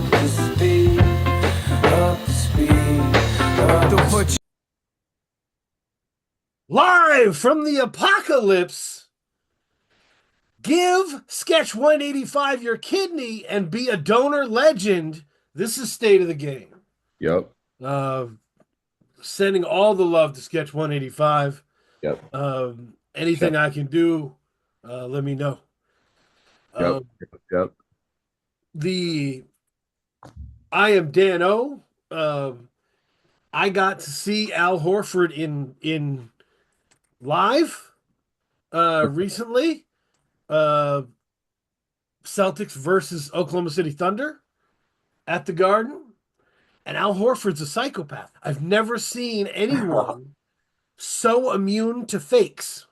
up to speed, up to speed, up to speed. Live from the apocalypse, give Sketch 185 your kidney and be a donor legend. This is State of the Game. Yep. Uh, Sending all the love to Sketch 185. Yep. Anything I can do, let me know. Yep. Yep. I am Dan O. I got to see Al Horford in live recently. Celtics versus Oklahoma City Thunder at the Garden. And Al Horford's a psychopath. I've never seen anyone so immune to fakes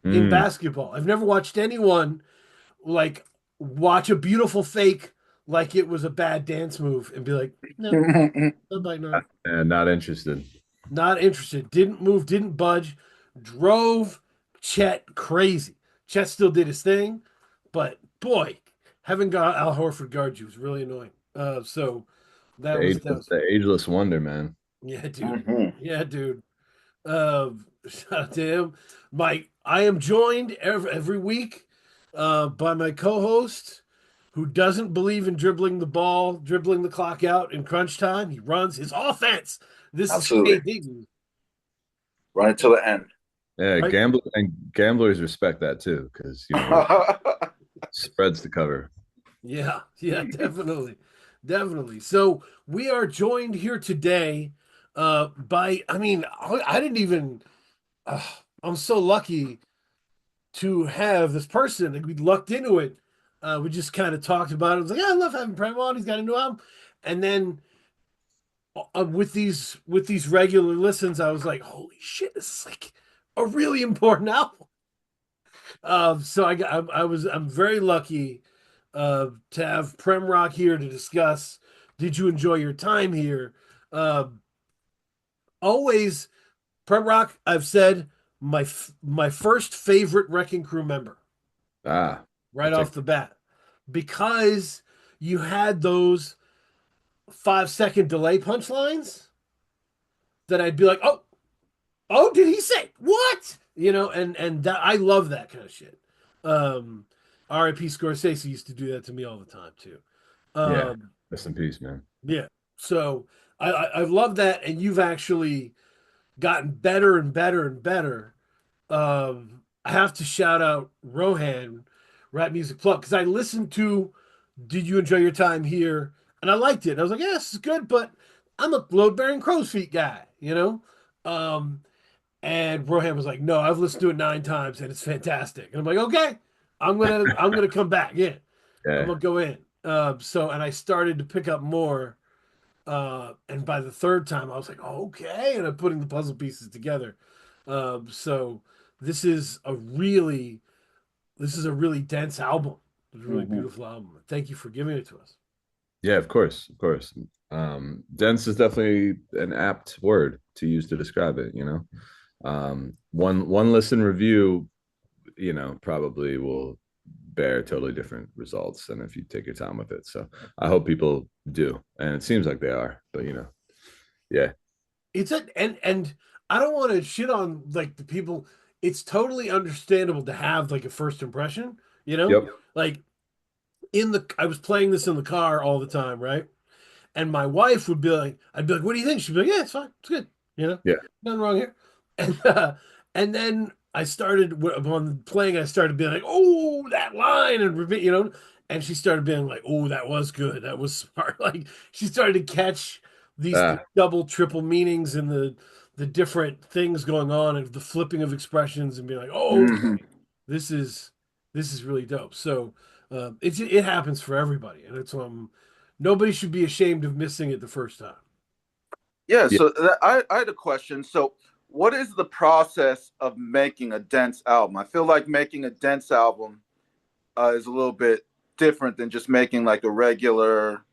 in basketball. I've never watched anyone like watch a beautiful fake like it was a bad dance move and be like, no, not. Not interested. Not interested. Didn't move, didn't budge. Drove Chet crazy. Chet still did his thing, but boy, having got Al Horford guard you was really annoying. So that was the ageless wonder, man. Yeah, dude. Yeah, dude. Shout out to him. I am joined every week by my co-host who doesn't believe in dribbling the ball, dribbling the clock out in crunch time. He runs his offense. This Absolutely. is KD. Right until the end. Yeah, Right. Gamblers respect that too, because spreads to cover. Yeah, definitely. So we are joined here today by, I didn't even, I'm so lucky to have this person. Like, we lucked into it. We just kind of talked about it. I was like, yeah, I love having Prem on. He's got a new album. And then with these regular listens, I was like, holy shit, this is like a really important album. So I'm very lucky to have PremRock here to discuss. Did you enjoy your time here? Always, PremRock, I've said, my first favorite Wrecking Crew member. Right off the bat, because you had those 5-second delay punchlines that I'd be like, oh, did he say what? And that I love that kind of shit. R.I.P. Scorsese used to do that to me all the time too. Yeah, rest in peace, man. Yeah. So I've loved that, and you've actually gotten better and better and better. I have to shout out Rohan, Rap Music Plug, because I listened to Did You Enjoy Your Time Here? And I liked it. I was like, yeah, this is good, but I'm a load-bearing crow's feet guy, And Rohan was like, no, I've listened to it 9 times and it's fantastic. And I'm like, okay, I'm gonna come back. Yeah. I'm gonna go in. And I started to pick up more. And by the 3rd time, I was like, okay, and I'm putting the puzzle pieces together. So this is a really dense album. It's a really beautiful album. Thank you for giving it to us. Yeah, of course. Dense is definitely an apt word to use to describe it. One listen review, probably will bear totally different results than if you take your time with it. So I hope people do, and it seems like they are. But yeah, it's and I don't want to shit on like the people. It's totally understandable to have like a first impression. Yep. Like I was playing this in the car all the time, right? And my wife would be like, I'd be like, what do you think? She'd be like, yeah, it's fine, it's good. Yeah, nothing wrong here. And then I started on playing. I started being like, "Oh, that line," and she started being like, "Oh, that was good. That was smart." Like, she started to catch these double, triple meanings and the different things going on and the flipping of expressions and being like, "Oh, this is really dope." So it happens for everybody, and it's nobody should be ashamed of missing it the first time. Yeah. So I had a question. So, what is the process of making a dense album? I feel like making a dense album is a little bit different than just making like a regular,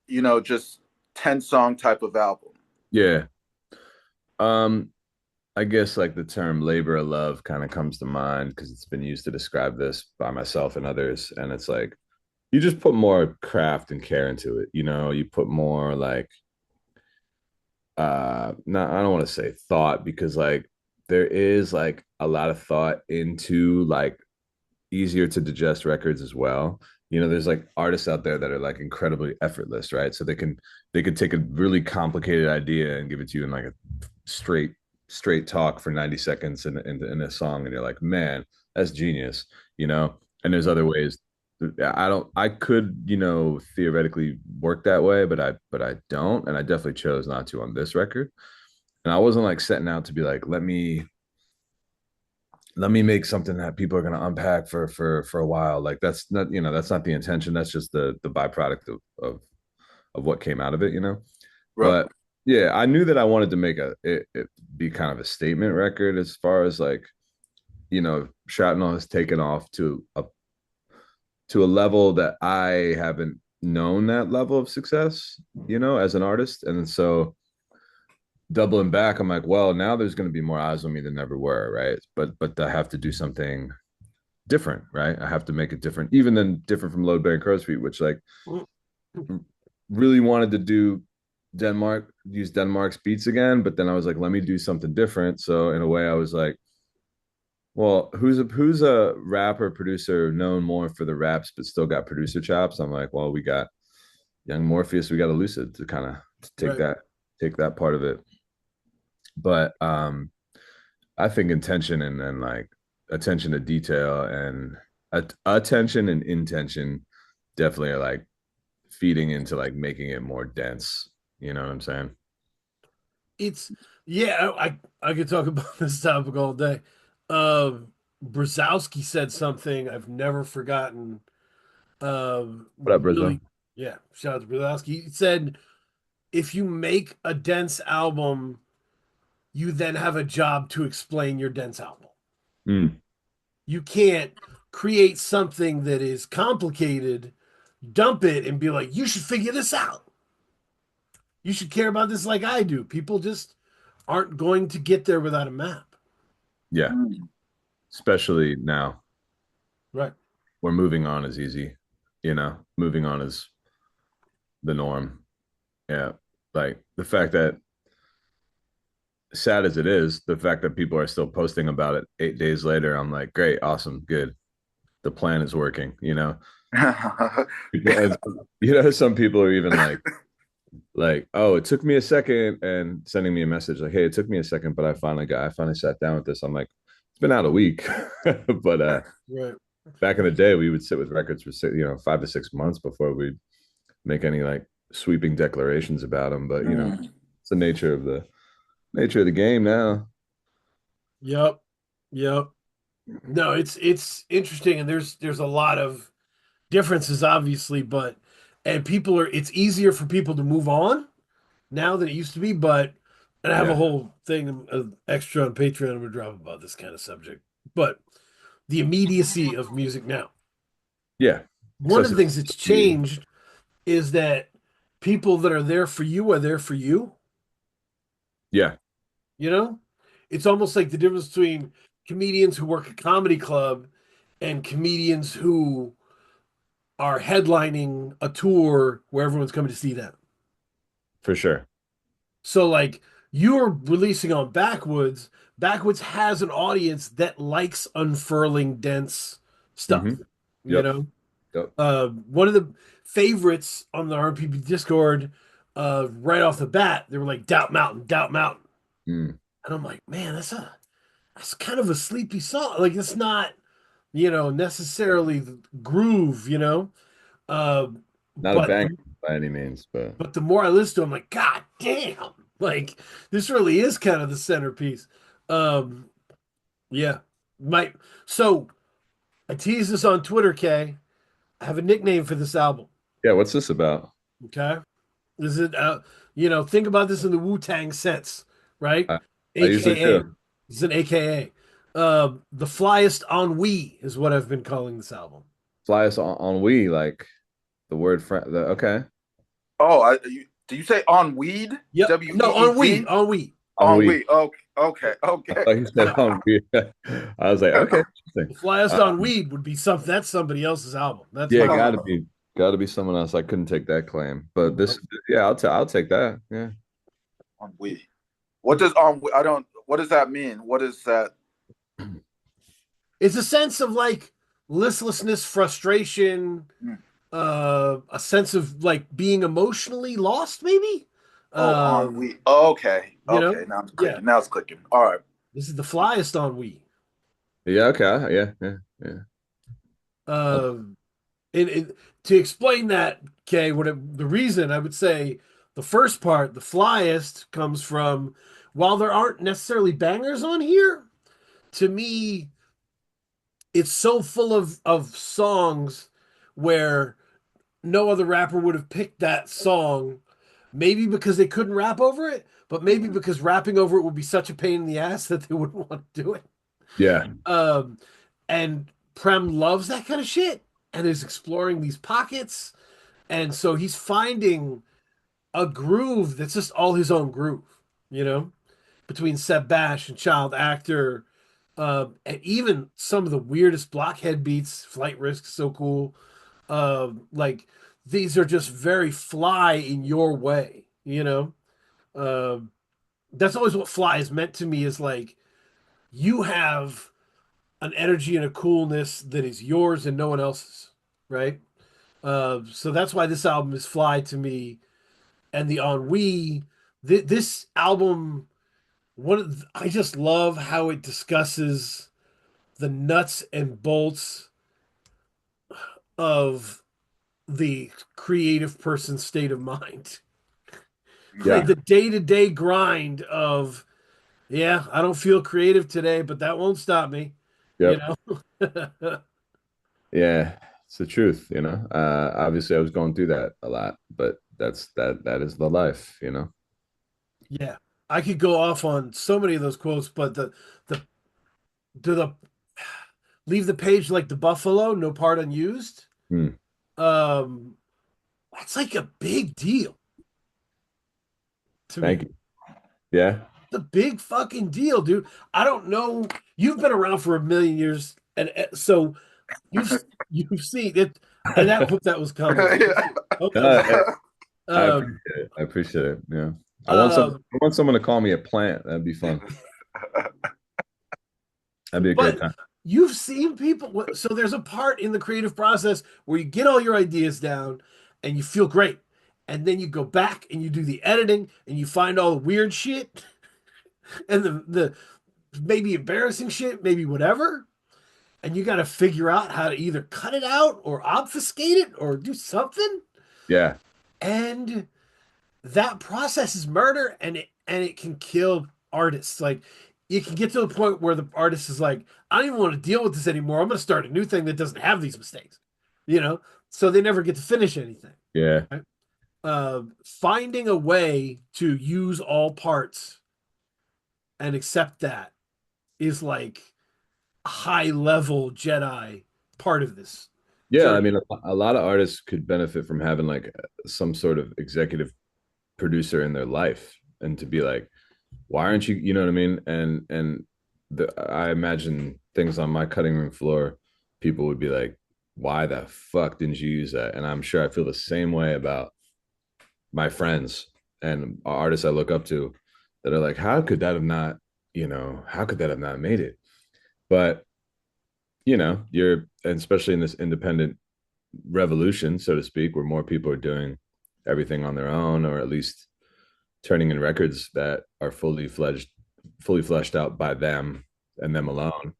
just 10-song type of album. Yeah. I guess like the term labor of love kind of comes to mind because it's been used to describe this by myself and others. And it's like, you just put more craft and care into it. You know, you put more like no, I don't want to say thought because like there is like a lot of thought into like easier to digest records as well. You know, there's like artists out there that are like incredibly effortless, right? So they could take a really complicated idea and give it to you in like a straight talk for 90 seconds in a song, and you're like, man, that's genius, you know. And there's other ways. I could, you know, theoretically work that way, but I don't, and I definitely chose not to on this record. And I wasn't like setting out to be like, let me make something that people are going to unpack for a while. Like that's not, you know, that's not the intention. That's just the byproduct of what came out of it, you know. Right. But yeah, I knew that I wanted to make it be kind of a statement record as far as like, you know, ShrapKnel has taken off to a level that I haven't known that level of success, you know, as an artist. And so doubling back, I'm like, well, now there's going to be more eyes on me than ever were, right? But I have to do something different, right? I have to make it different, even than different from Load Bearing Crow's Feet, which like really wanted to do use Denmark's beats again, but then I was like, let me do something different. So in a way, I was like, well, who's a rapper producer known more for the raps but still got producer chops? I'm like, well, we got Young Morpheus, we got Elucid to kind of take that part of it. But I think intention and then like attention to detail and attention and intention definitely are like feeding into like making it more dense. You know what I'm saying? It's yeah, I could talk about this topic all day. Brzezowski said something I've never forgotten. What up, Brizzo? Really, yeah, shout out to Brzezowski. He said, if you make a dense album, you then have a job to explain your dense album. Mm, You can't create something that is complicated, dump it, and be like, you should figure this out. You should care about this like I do. People just aren't going to get there without a map. yeah, especially now Right. where moving on is easy. You know, moving on is the norm. Yeah, like the fact that sad as it is, the fact that people are still posting about it 8 days later, I'm like, great, awesome, good. The plan is working, you know. You know, some people are even like, oh, it took me a second, and sending me a message like, hey, it took me a second, but I finally sat down with this. I'm like, it's been out a week. But Right. back in the day, we would sit with records for 5 to 6 months before we'd make any like sweeping declarations about them. But you know, it's the nature of the game now. Yep. Yep. No, it's interesting, and there's a lot of differences, obviously, but and people are it's easier for people to move on now than it used to be, but and I have a Yeah, whole thing extra on Patreon I'm gonna drop about this kind of subject. But the immediacy of music now. yeah. One of the things that's Accessibility. changed is that people that are there for you are there for you. Yeah, You know, it's almost like the difference between comedians who work a comedy club and comedians who are headlining a tour where everyone's coming to see them. for sure. So, like, you're releasing on Backwoods. Backwoods has an audience that likes unfurling, dense stuff. Mm-hmm. You Yep. know, Yep. one of the favorites on the RPP Discord, right off the bat, they were like Doubt Mountain, Doubt Mountain. Mm. And I'm like, man, that's kind of a sleepy song. Like it's not, necessarily the groove, Uh, Not a but banger by any means, but but the more I listen to it, I'm like, God damn, like this really is kind of the centerpiece. Um, yeah. My so I teased this on Twitter, Kay. I have a nickname for this album. yeah, what's this about? Okay. Is it think about this in the Wu-Tang sense, right? I, I usually AKA. do. It's an AKA. The flyest on we is what I've been calling this album. Fly us on we like the word okay. Do you say on weed? Yep. No, on we, WEED? on we. On On we. weed. Okay. Like you said on we. I was like, okay, The interesting. flyest on Um, weed would be something that's somebody else's album. That's yeah, my gotta be. Got to be someone else. I couldn't take that claim, but this, yeah, I'll take that. Yeah. Ennui. What does ennui? I don't. What does that mean? What is that? It's a sense of like listlessness, frustration, Hmm. a sense of like being emotionally lost, maybe. Oh, ennui. Okay. You know, Okay. Now it's yeah. clicking. Now it's clicking. All right. This is the flyest ennui. Yeah. Okay. Yeah. Yeah. Yeah. Um, to explain that, okay, the reason I would say the first part, the flyest, comes from while there aren't necessarily bangers on here, to me, it's so full of songs where no other rapper would have picked that song, maybe because they couldn't rap over it, but maybe because rapping over it would be such a pain in the ass that they wouldn't want to do it. Yeah. Um, and Prem loves that kind of shit and is exploring these pockets. And so he's finding a groove that's just all his own groove, you know, between Seb Bash and Child Actor, and even some of the weirdest blockhead beats. Flight Risk, so cool. Like these are just very fly in your way, you know. Um, that's always what fly is meant to me. Is like you have an energy and a coolness that is yours and no one else's, right? So that's why this album is fly to me. And the ennui, this album, I just love how it discusses the nuts and bolts of the creative person's state of mind. Like Yeah. the day-to-day grind of, yeah, I don't feel creative today, but that won't stop me, you Yep. know? Yeah. It's the truth, you know. Obviously I was going through that a lot, but that is the life, you know. Yeah. I could go off on so many of those quotes, but the do the leave the page like the buffalo, no part unused. Hmm. Um, that's like a big deal to Thank me. you. Yeah. The big fucking deal, dude. I don't know. You've been around for a million years, and so you've seen it, and that hope that was coming. Yeah. Hope that was Uh, coming. I Um, appreciate it. I appreciate it. Yeah. um, I want someone to call me a plant. That'd be fun. That'd be a great but time. you've seen people. So there's a part in the creative process where you get all your ideas down, and you feel great, and then you go back and you do the editing, and you find all the weird shit, and the maybe embarrassing shit, maybe whatever. And you got to figure out how to either cut it out or obfuscate it or do something. Yeah. And that process is murder, and it can kill artists. Like you can get to a point where the artist is like, I don't even want to deal with this anymore. I'm going to start a new thing that doesn't have these mistakes, you know? So they never get to finish anything. Yeah. Right? Finding a way to use all parts and accept that is like a high level Jedi part of this Yeah. I journey. mean, a lot of artists could benefit from having like some sort of executive producer in their life and to be like, why aren't you, you know what I mean? I imagine things on my cutting room floor, people would be like, why the fuck didn't you use that? And I'm sure I feel the same way about my friends and artists I look up to that are like, how could that have not, how could that have not made it? But, and especially in this independent revolution, so to speak, where more people are doing everything on their own, or at least turning in records that are fully fleshed out by them and them alone.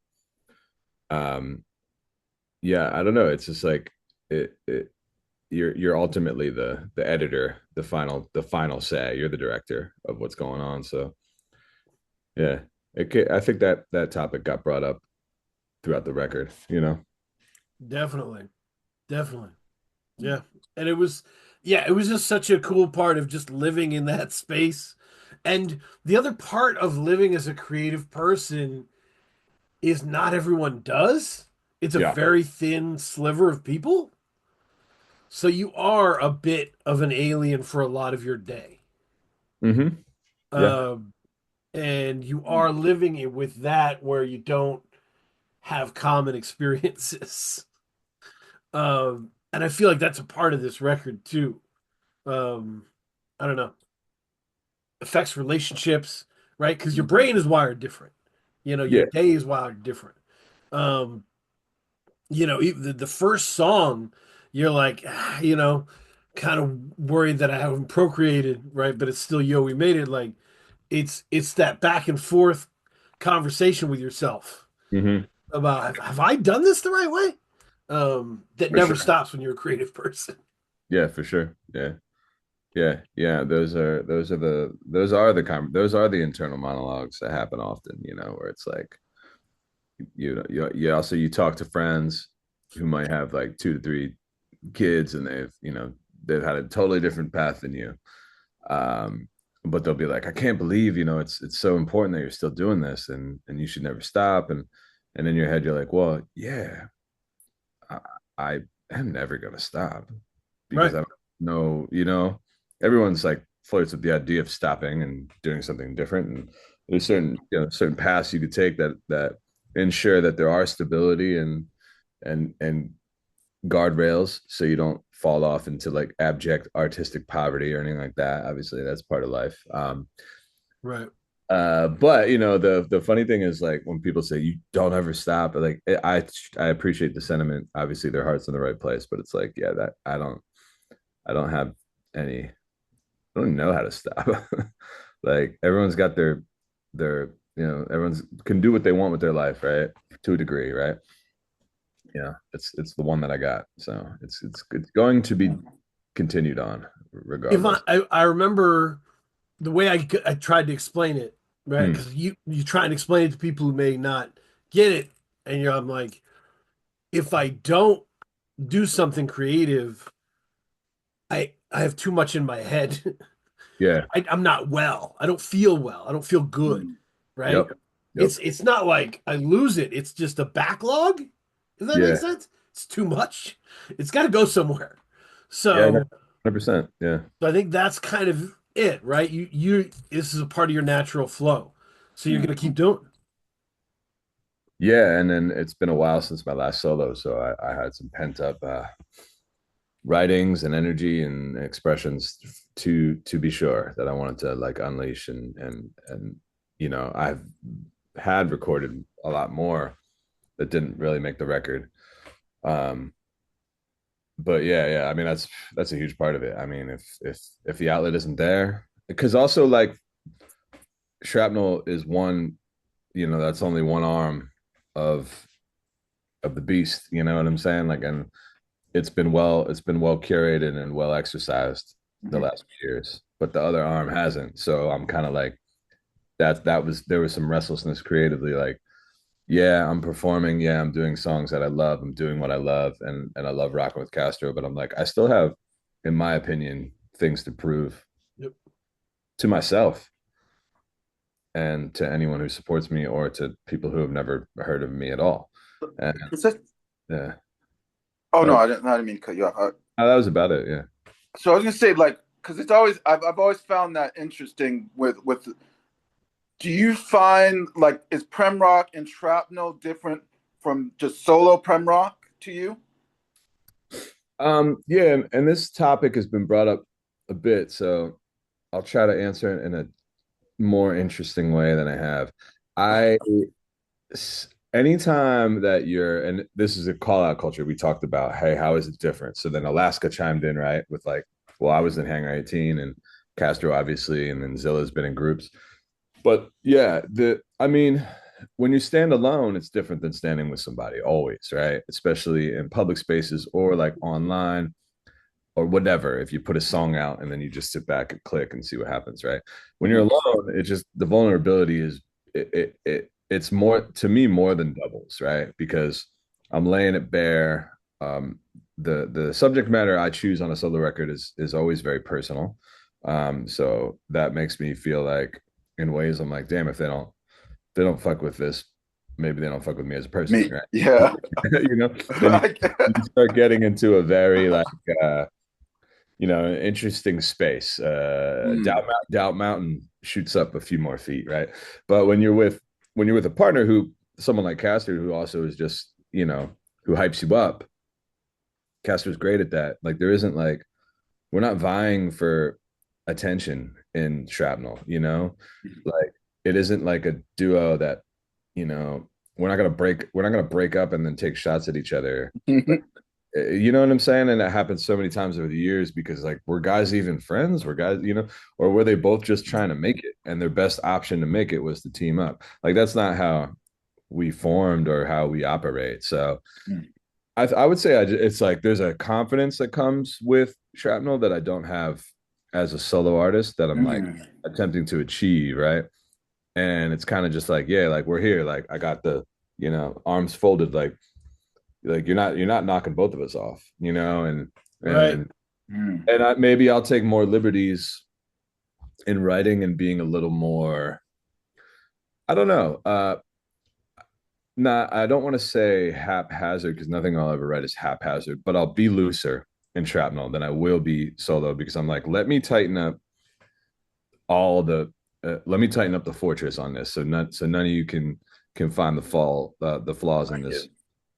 Um, yeah, I don't know. It's just like it you're ultimately the editor, the final say. You're the director of what's going on. So yeah, I think that topic got brought up throughout the record. You know. Definitely. Definitely. Yeah. And it was just such a cool part of just living in that space. And the other part of living as a creative person is not everyone does. It's a Yeah. very thin sliver of people. So you are a bit of an alien for a lot of your day. Mm-hmm. Yeah. Um, and you are living it with that where you don't have common experiences. and I feel like that's a part of this record too. Um, I don't know, affects relationships, right? Because your brain is wired different. You know, your Yeah. day is wired different. Um, you know, even the first song, you're like, you know, kind of worried that I haven't procreated, right? But it's still yo, we made it. Like, it's that back and forth conversation with yourself Hmm. about have I done this the right way? That For never sure. stops when you're a creative person. Yeah, for sure. Yeah. Yeah, yeah, those are the internal monologues that happen often, you know, where it's like you also you talk to friends who might have like 2 to 3 kids and they've had a totally different path than you. Um, but they'll be like, I can't believe, it's so important that you're still doing this and you should never stop. And in your head, you're like, well, yeah, I, I am never gonna stop because Right. I don't know, everyone's like flirts with the idea of stopping and doing something different. And there's certain paths you could take that ensure that there are stability and guardrails so you don't fall off into like abject artistic poverty or anything like that. Obviously, that's part of life. Right. But the funny thing is like when people say you don't ever stop, like I appreciate the sentiment. Obviously, their heart's in the right place, but it's like, yeah, that I don't have any. I don't know how to stop. Like everyone's got everyone's can do what they want with their life, right? To a degree, right? Yeah, it's the one that I got, so it's going to be continued on If regardless. I remember the way I tried to explain it, right? Hmm. Because you try and explain it to people who may not get it, and I'm like, if I don't do something creative, I have too much in my head. Yeah. I'm not well. I don't feel well. I don't feel good, right? Yep. Yep. It's not like I lose it. It's just a backlog. Does that make Yeah. sense? It's too much. It's got to go somewhere. Yeah. So 100%. Yeah. So I think that's kind of it, right? You this is a part of your natural flow. So you're gonna keep doing it. Yeah. And then it's been a while since my last solo, so I had some pent up writings and energy and expressions to be sure that I wanted to like unleash and I've had recorded a lot more that didn't really make the record. Um, but yeah, I mean that's a huge part of it. I mean, if the outlet isn't there, because also like shrapnel is one, that's only one arm of the beast. You know what I'm saying? Like, and it's been well curated and well exercised the last few years, but the other arm hasn't. So I'm kind of like there was some restlessness creatively, like, yeah, I'm performing, yeah, I'm doing songs that I love, I'm doing what I love, and I love rocking with Castro, but I'm like, I still have, in my opinion, things to prove Yep. to myself and to anyone who supports me or to people who have never heard of me at all. And Is that? yeah, Oh no, but I didn't mean to cut you off. that was about it. Yeah. So I was gonna say, like, because it's always I've always found that interesting with. Do you find like is PremRock and Shrapnel different from just solo PremRock to you? Yeah, and this topic has been brought up a bit, so I'll try to answer it in a more interesting way than I have. I Anytime that and this is a call out culture, we talked about, hey, how is it different? So then Alaska chimed in, right, with like, well, I was in Hangar 18 and Castro obviously, and then Zilla's been in groups. But yeah, I mean, when you stand alone, it's different than standing with somebody always, right? Especially in public spaces or like online or whatever. If you put a song out and then you just sit back and click and see what happens, right? When you're alone, it's just the vulnerability is it's more to me more than doubles, right? Because I'm laying it bare. The subject matter I choose on a solo record is always very personal. So that makes me feel like in ways I'm like, damn, if they don't fuck with this, maybe they don't fuck with me as a person, Me, right? yeah. Then you start getting into a very like interesting space. Doubt Mountain shoots up a few more feet, right? But when you're with a partner someone like Caster, who also is just, who hypes you up, Casper's great at that. Like there isn't like we're not vying for attention in shrapnel, you know? Like it isn't like a duo that, you know, we're not gonna break up and then take shots at each other. You know what I'm saying? And it happens so many times over the years because like were guys even friends? Were guys, you know, or were they both just trying to make it and their best option to make it was to team up? Like that's not how we formed or how we operate. So I would say it's like there's a confidence that comes with shrapnel that I don't have as a solo artist that I'm like attempting to achieve, right? And it's kind of just like, yeah, like we're here, like I got the, you know, arms folded, like you're not knocking both of us off, you know, and Right. maybe I'll take more liberties in writing and being a little more, I don't know, nah, I don't want to say haphazard because nothing I'll ever write is haphazard, but I'll be looser in shrapnel than I will be solo because I'm like, let me tighten up let me tighten up the fortress on this, so none of you can find the flaws in this.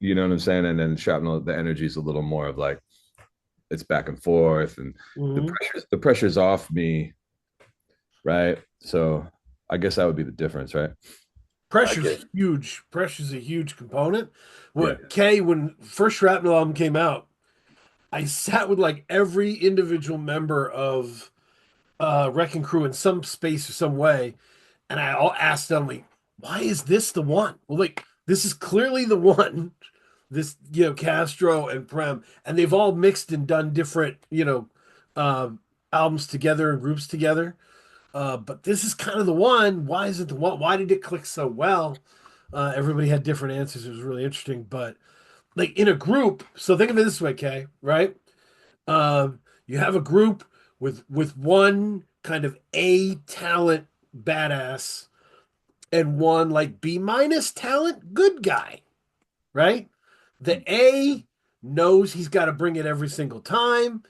You know what I'm saying? And then shrapnel, the energy is a little more of like it's back and forth, and the pressure's off me, right? So I guess that would be the difference, right? Pressure's huge. Pressure's a huge component. Yeah. When first Shrapnel album came out, I sat with like every individual member of Wrecking Crew in some space or some way, and I all asked them like, "Why is this the one?" Well, like this is clearly the one. This, you know, Castro and Prem, and they've all mixed and done different, you know, uh, albums together and groups together. But this is kind of the one. Why is it the one? Why did it click so well? Everybody had different answers. It was really interesting. But like in a group, so think of it this way, Kay, right? You have a group with one kind of A talent badass and one like B minus talent good guy, right? The A knows he's got to bring it every single time.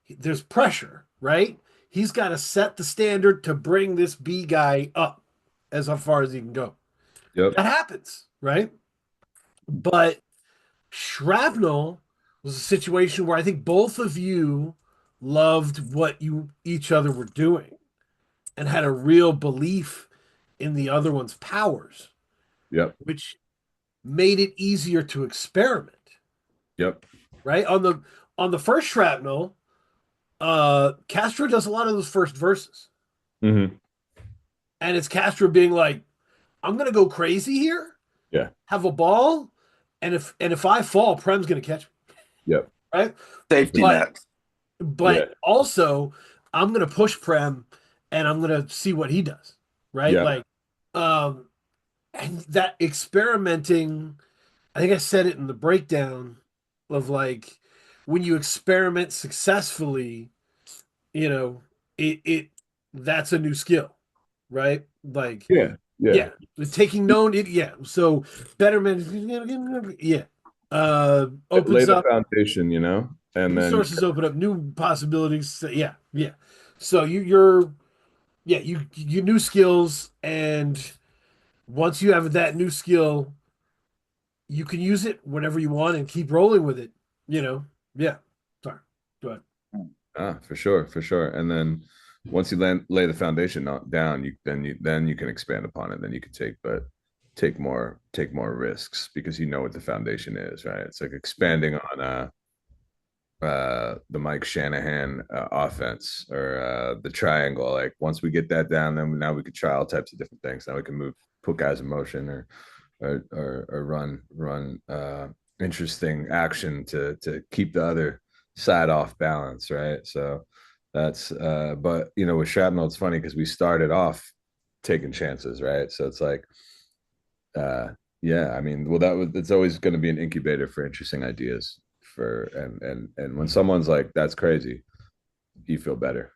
There's pressure, right? He's got to set the standard to bring this B guy up as far as he can go. Yep. That happens, right? But Shrapnel was a situation where I think both of you loved what you each other were doing and had a real belief in the other one's powers, Yep. which made it easier to experiment. Yep. Right? On the first Shrapnel, Castro does a lot of those first verses. Mm-hmm. And it's Castro being like, I'm gonna go crazy here, Yeah. have a ball, and if I fall, Prem's gonna catch me. Yep. Right? Safety net. But also I'm gonna push Prem and I'm gonna see what he does. Right? Yeah. Like and that experimenting, I think I said it in the breakdown of like when you experiment successfully, you know, it that's a new skill, right? Like Yeah. yeah, taking known it, yeah. So betterment, yeah, Lay opens the up foundation, you know, and then resources, open up new possibilities. Yeah, yeah. So you're yeah, you new skills, and once you have that new skill, you can use it whenever you want and keep rolling with it. You know, yeah. Sorry, go ahead. for sure, for sure. And then once you lay the foundation down, then you can expand upon it. Then you can take more risks because you know what the foundation is, right? It's like expanding on the Mike Shanahan offense or the triangle. Like once we get that down, then now we could try all types of different things. Now we can put guys in motion or run interesting action to keep the other side off balance, right? So that's but you know with shrapnel it's funny because we started off taking chances, right? So it's like yeah, I mean, well it's always going to be an incubator for interesting ideas for and when someone's like that's crazy, you feel better.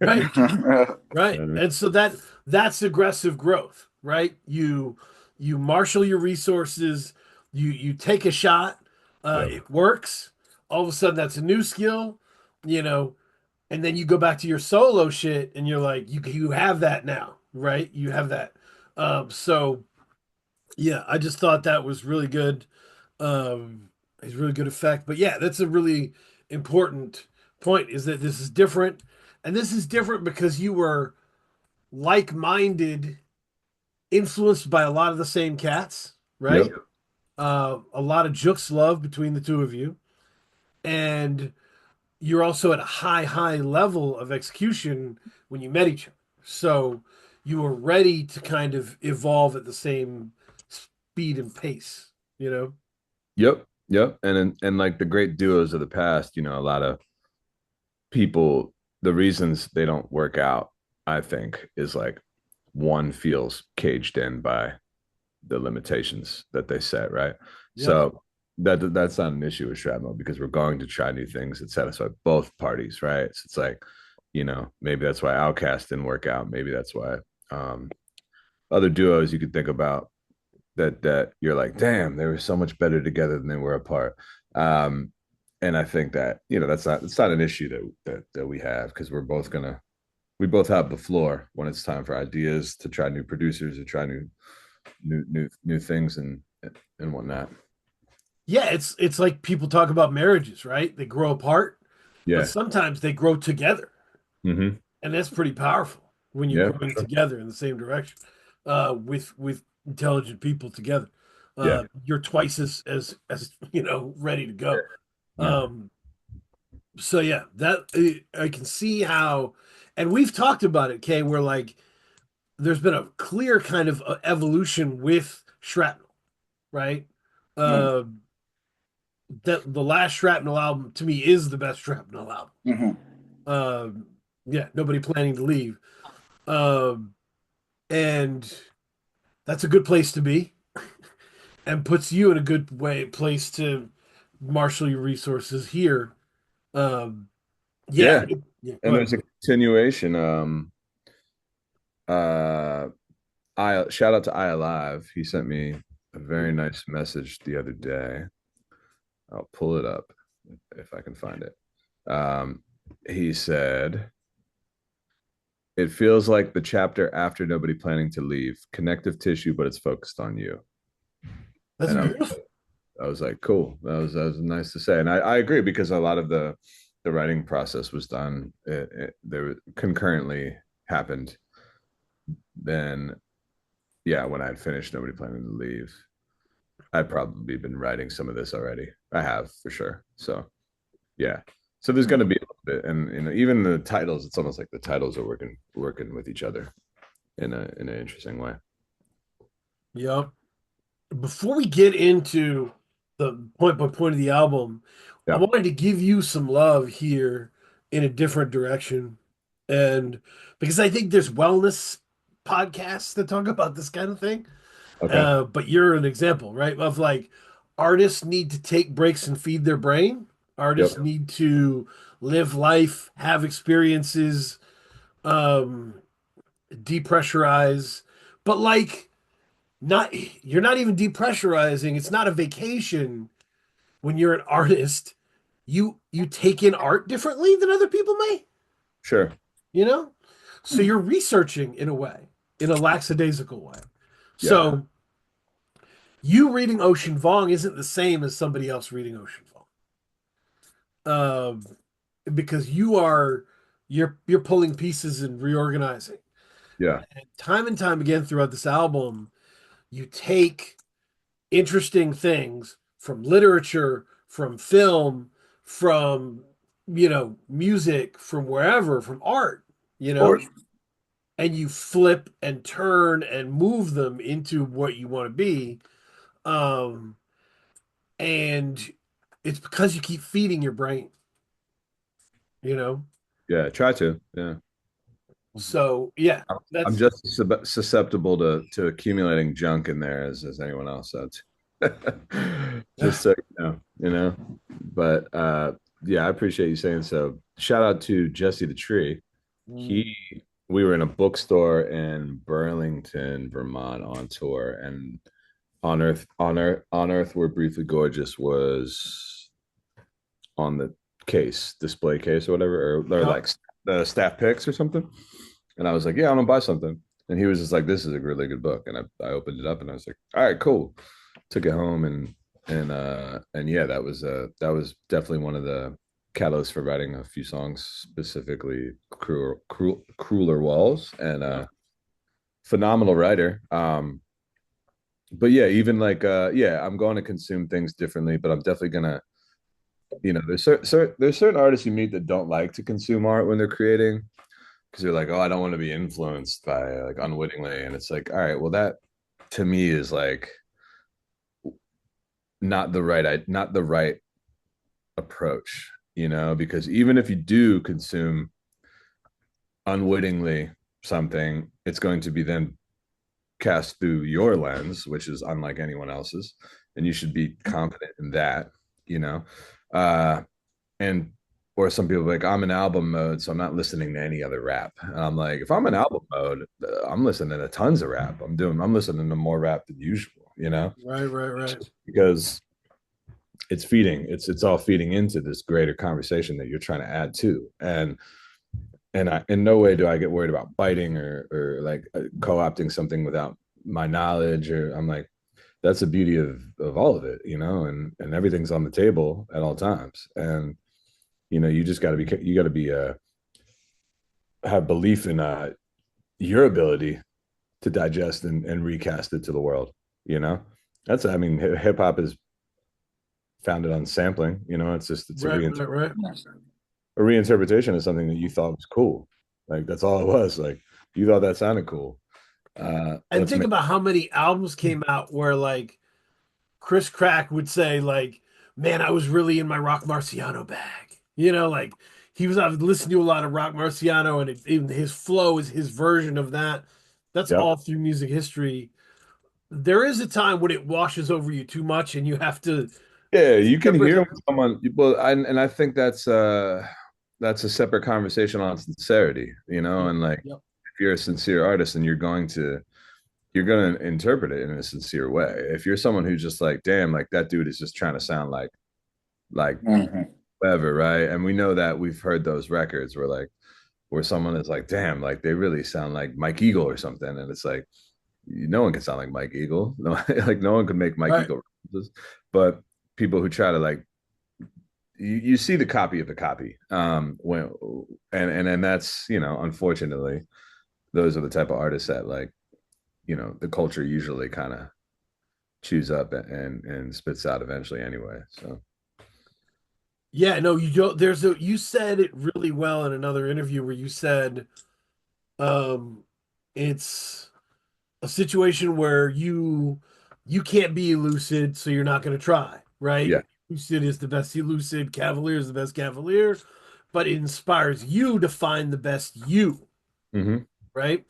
Right. Right. You know what I mean? And so that's aggressive growth, right? You marshal your resources, you take a shot, Yeah. it works. All of a sudden that's a new skill, you know, and then you go back to your solo shit and you're like, you have that now, right? You have that. So yeah, I just thought that was really good. Um, He's really good effect. But yeah, that's a really important point, is that this is different. And this is different because you were like-minded, influenced by a lot of the same cats, right? Yep. A lot of Jooks love between the two of you. And you're also at a high level of execution when you met each other. So you were ready to kind of evolve at the same speed and pace, you know? Yep. Yep. And like the great duos of the past, a lot of people, the reasons they don't work out, I think, is like one feels caged in by the limitations that they set, right? Yeah. So that's not an issue with ShrapKnel because we're going to try new things that satisfy both parties, right? So it's like, maybe that's why Outcast didn't work out. Maybe that's why other duos you could think about that you're like, damn, they were so much better together than they were apart. And I think that it's not an issue that we have because we both have the floor when it's time for ideas to try new producers, to try new things and whatnot. Yeah, it's like people talk about marriages, right? They grow apart, but Yeah. sometimes they grow together. Mm-hmm. And that's pretty powerful when you're Yeah. growing Sure. together in the same direction, with intelligent people together. Yeah. You're twice as ready to go. Yeah. So yeah, that I can see how, and we've talked about it, Kay, where like there's been a clear kind of evolution with shrapnel, right? Mm. Uh, that the last shrapnel album to me is the best shrapnel album. Mm-hmm. Yeah, nobody planning to leave. Um, and that's a good place to be, and puts you in a good place to marshal your resources here. Um, yeah, Yeah. yeah. Go And ahead. there's a continuation. Uh I shout out to I Alive. He sent me a very nice message the other day. I'll pull it up if I can find it. He said, "It feels like the chapter after Nobody Planning to Leave, connective tissue, but it's focused on you." That's And beautiful. I was like, cool. That was nice to say, and I agree because a lot of the writing process was done. There concurrently happened. Then, yeah, when I had finished Nobody Planning to Leave, I'd probably been writing some of this already. I have for sure. So yeah. So there's going to be a little bit, and even the titles. It's almost like the titles are working with each other in an interesting way. Yep. Before we get into the point by point of the album, I Yeah. wanted to give you some love here in a different direction. And because I think there's wellness podcasts that talk about this kind of thing. Okay. But you're an example, right? Of like artists need to take breaks and feed their brain. Artists Yep. need to live life, have experiences, um, depressurize. But like not you're not even depressurizing. It's not a vacation when you're an artist. You take in art differently than other people may, Sure. you know? So you're researching in a way, in a lackadaisical way. Yeah. So you reading Ocean Vuong isn't the same as somebody else reading Ocean Vuong. Because you're pulling pieces and reorganizing. Yeah. And time again throughout this album, you take interesting things from literature, from film, from music, from wherever, from art, Or and you flip and turn and move them into what you want to be. Um, and it's because you keep feeding your brain, you know? Yeah. Try to. Yeah. So yeah, I'm that's just susceptible to accumulating junk in there as anyone else. That's just so you know. But yeah, I appreciate you saying so. Shout out to Jesse the Tree. He We were in a bookstore in Burlington, Vermont on tour, and on Earth We're Briefly Gorgeous was on the display case or whatever, or yeah. like the staff picks or something. And I was like, yeah, I'm gonna buy something. And he was just like, this is a really good book. And I opened it up and I was like, all right, cool. Took it home and and yeah, that was definitely one of the catalysts for writing a few songs, specifically Crueler Walls, and Yeah. phenomenal writer. But yeah, even like yeah, I'm going to consume things differently, but I'm definitely gonna, there's certain artists you meet that don't like to consume art when they're creating, because they're like, oh, I don't want to be influenced by, like, unwittingly. And it's like, all right, well, that to me is like not the right approach, because even if you do consume unwittingly something, it's going to be then cast through your lens, which is unlike anyone else's, and you should be confident in that, you know. And or some people are like, I'm in album mode, so I'm not listening to any other rap. And I'm like, if I'm in album mode, I'm listening to tons of rap. I'm listening to more rap than usual, Right. because it's all feeding into this greater conversation that you're trying to add to. And I, in no way do I get worried about biting or like co-opting something without my knowledge. Or I'm like, that's the beauty of all of it, and everything's on the table at all times. And you just got to be have belief in your ability to digest and recast it to the world. That's, I mean, hip hop is founded on sampling. It's Right. a reinterpretation of something that you thought was cool. Like, that's all it was. Like, you thought that sounded cool. And think about how many albums came out where like Chris Crack would say like, "Man, I was really in my Rock Marciano bag." Like he was listening to a lot of Rock Marciano, and even his flow is his version of that. That's Yep. all through music history. There is a time when it washes over you too much, and you have to Yeah, you can separate hear them. when someone. Well, and I think that's a separate conversation on sincerity, Yep, and like, yep, if you're a sincere artist and you're going to interpret it in a sincere way. If you're someone who's just like, damn, like that dude is just trying to sound like Mhm. whatever, right? And we know that we've heard those records where someone is like, damn, like they really sound like Mike Eagle or something. And it's like, no one can sound like Mike Eagle. No, like no one can make Mike right. Eagle references. But people who try to, like, you see the copy of the copy. When and that's, unfortunately, those are the type of artists that, like, the culture usually kind of chews up and spits out eventually anyway. So Yeah, no, you don't. You said it really well in another interview where you said, um, it's a situation where you can't be lucid, so you're not going to try, right? yeah. Lucid is the best lucid, Cavalier is the best Cavalier, but it inspires you to find the best you, Mm-hmm. right?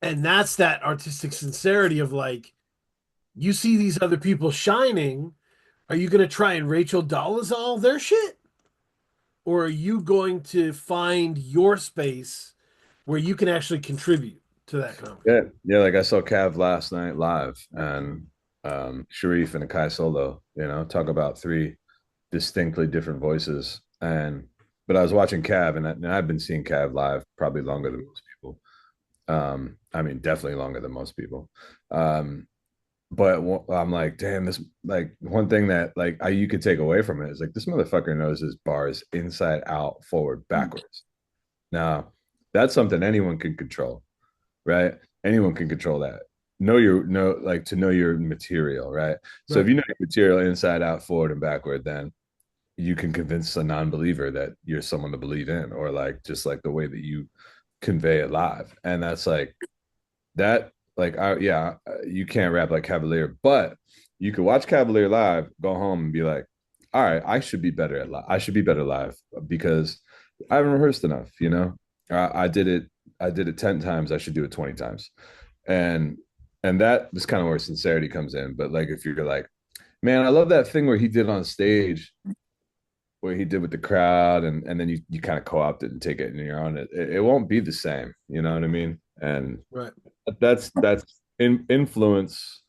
And that's that artistic sincerity of like, you see these other people shining. Are you going to try and Rachel Dolezal their shit? Or are you going to find your space where you can actually contribute to that conversation? Yeah, like I saw Cav last night live, and Sharif and Akai Solo, talk about three distinctly different voices. But I was watching Cav, and I've been seeing Cav live probably longer than most people. I mean, definitely longer than most people. But I'm like, damn, this, like, one thing that, like, you could take away from it is like, this motherfucker knows his bars inside out, forward, backwards. Now, that's something anyone can control, right? Anyone can control that. To know your material, right? So if Right. you know your material inside out, forward, and backward, then you can convince a non-believer that you're someone to believe in, or like, just like the way that you convey it live. And that's like that. Like, yeah, you can't rap like Cavalier, but you could watch Cavalier live, go home, and be like, all right, I should be better at live. I should be better live because I haven't rehearsed enough. I did it. I did it 10 times. I should do it 20 times. And that is kind of where sincerity comes in. But like, if you're like, man, I love that thing where he did on stage, where he did with the crowd, and then you kind of co-opt it and take it and you're on it. It won't be the same. You know what I mean? And Right. that's influence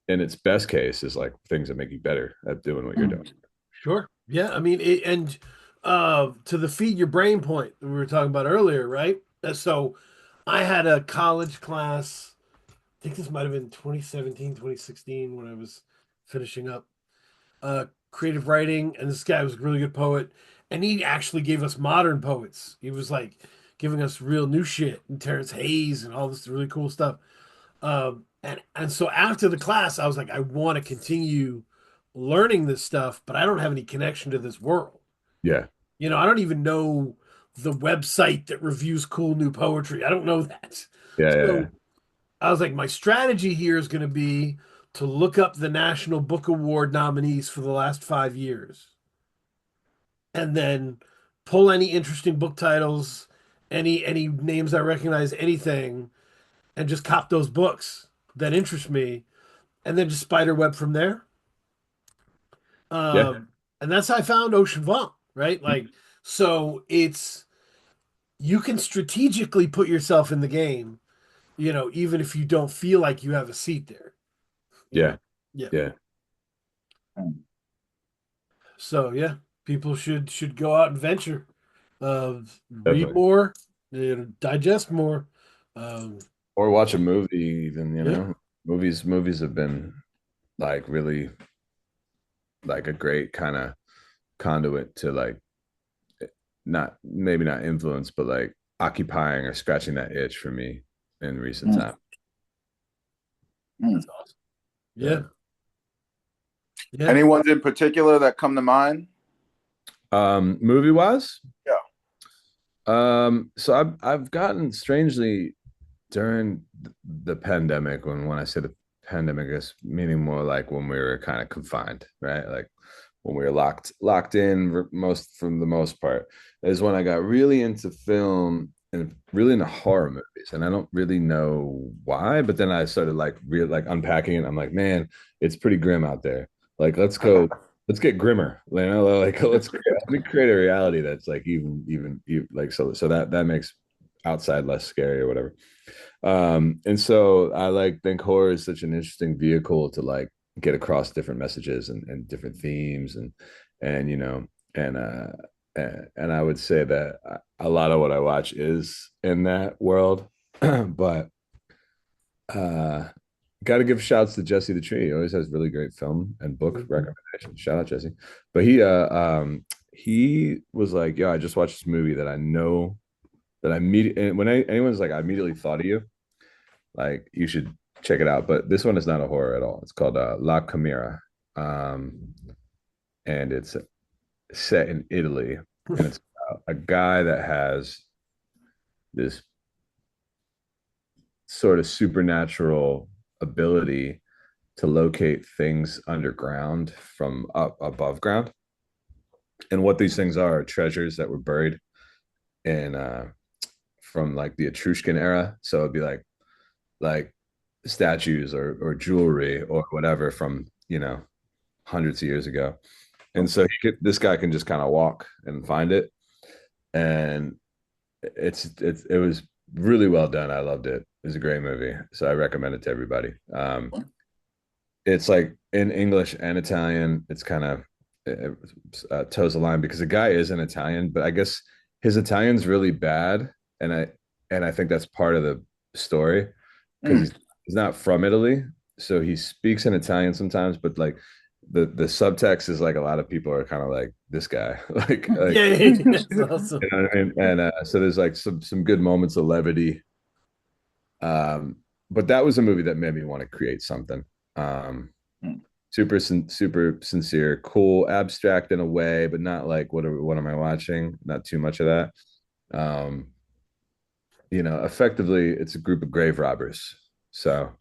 in its best case is like things that make you better at doing what you're doing. Sure. Yeah. I mean, and to the feed your brain point that we were talking about earlier, right? So I had a college class, I think this might have been 2017, 2016 when I was finishing up creative writing, and this guy was a really good poet, and he actually gave us modern poets. He was like giving us real new shit and Terrence Hayes and all this really cool stuff. And so after the class, I was like, I want to continue learning this stuff, but I don't have any connection to this world. Yeah. You know, I don't even know the website that reviews cool new poetry. I don't know that. Yeah. Yeah. So I was like, my strategy here is going to be to look up the National Book Award nominees for the last 5 years and then pull any interesting book titles, any names I recognize, anything, and just cop those books that interest me, and then just spider web from there. Yeah. And that's how I found Ocean Vuong, right? Like, so it's you can strategically put yourself in the game, you know, even if you don't feel like you have a seat there. You Yeah. know? Yeah. Yeah. So yeah, people should go out and venture, read Definitely. more, you know, digest more. Um, Or watch a movie, even, you yeah, know. Movies have been like really like a great kind of conduit to like not maybe not influence, but like occupying or scratching that itch for me in recent Mm. time. Mm. that's awesome. Yeah, yeah. Any ones in particular that come to mind? Movie wise, Yeah. so I've gotten strangely during the pandemic, when I say the pandemic, is meaning more like when we were kind of confined, right? Like when we were locked in most from the most part, is when I got really into film and really into horror movies. And I don't really know why, but then I started like like unpacking it. I'm like, man, it's pretty grim out there. Like let's get grimmer. You know, like let me create a reality that's like even like so that makes outside less scary or whatever. And so I like think horror is such an interesting vehicle to like get across different messages and different themes and you know and I would say that a lot of what I watch is in that world. But got to give shouts to Jesse the Tree. He always has really great film and book recommendations. Shout out Jesse. But he was like, "Yo, I just watched this movie that I know that I meet." And when anyone's like, "I immediately thought of you," like you should check it out. But this one is not a horror at all. It's called La Chimera, and it's set in Italy, and it's a guy that has this sort of supernatural ability to locate things underground from up above ground. And what these things are treasures that were buried in from like the Etruscan era. So it'd be like statues or jewelry or whatever from, you know, hundreds of years ago. And so this guy can just kind of walk and find it. And it was really well done. I loved it. It was a great movie. So I recommend it to everybody. It's like in English and Italian. It's kind of toes the line because the guy is an Italian, but I guess his Italian's really bad, and I think that's part of the story because he's not from Italy, so he speaks in Italian sometimes, but like the subtext is like a lot of people are kind of like this guy, like Yeah, that's awesome. you know what I mean? And so there's like some good moments of levity. But that was a movie that made me want to create something. Um, super sincere, cool, abstract in a way, but not like what am I watching? Not too much of that. Um, you know, effectively, it's a group of grave robbers. So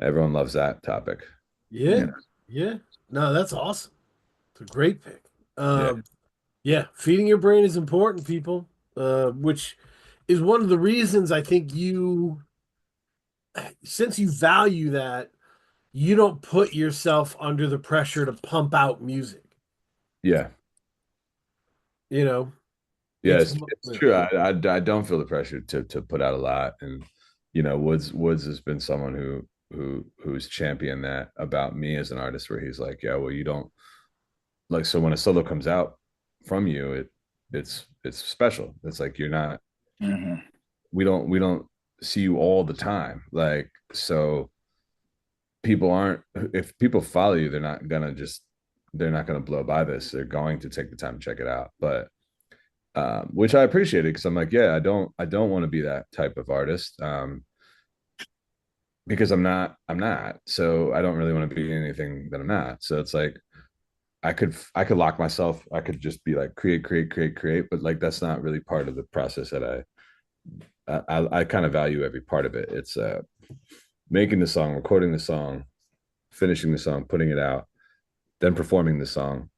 everyone loves that topic. Yeah, yeah. No, that's awesome. It's a great pick. Yeah, Yeah, feeding your brain is important, people. Which is one of the reasons I think since you value that, you don't put yourself under the pressure to pump out music. yeah, You know, yeah. it's It's true. I don't feel the pressure to put out a lot, and you know, Woods has been someone who's championed that about me as an artist, where he's like, yeah, well, you don't like so when a solo comes out from you, it's special. It's like you're not. We don't see you all the time, like so. people aren't, if people follow you, they're not gonna blow by this. They're going to take the time to check it out. But which I appreciate it because I'm like, yeah, I don't want to be that type of artist. Because I'm not. So I don't really want to be anything that I'm not. So it's like I could lock myself. I could just be like create, but like that's not really part of the process that I kind of value every part of it. It's making the song, recording the song, finishing the song, putting it out, then performing the song,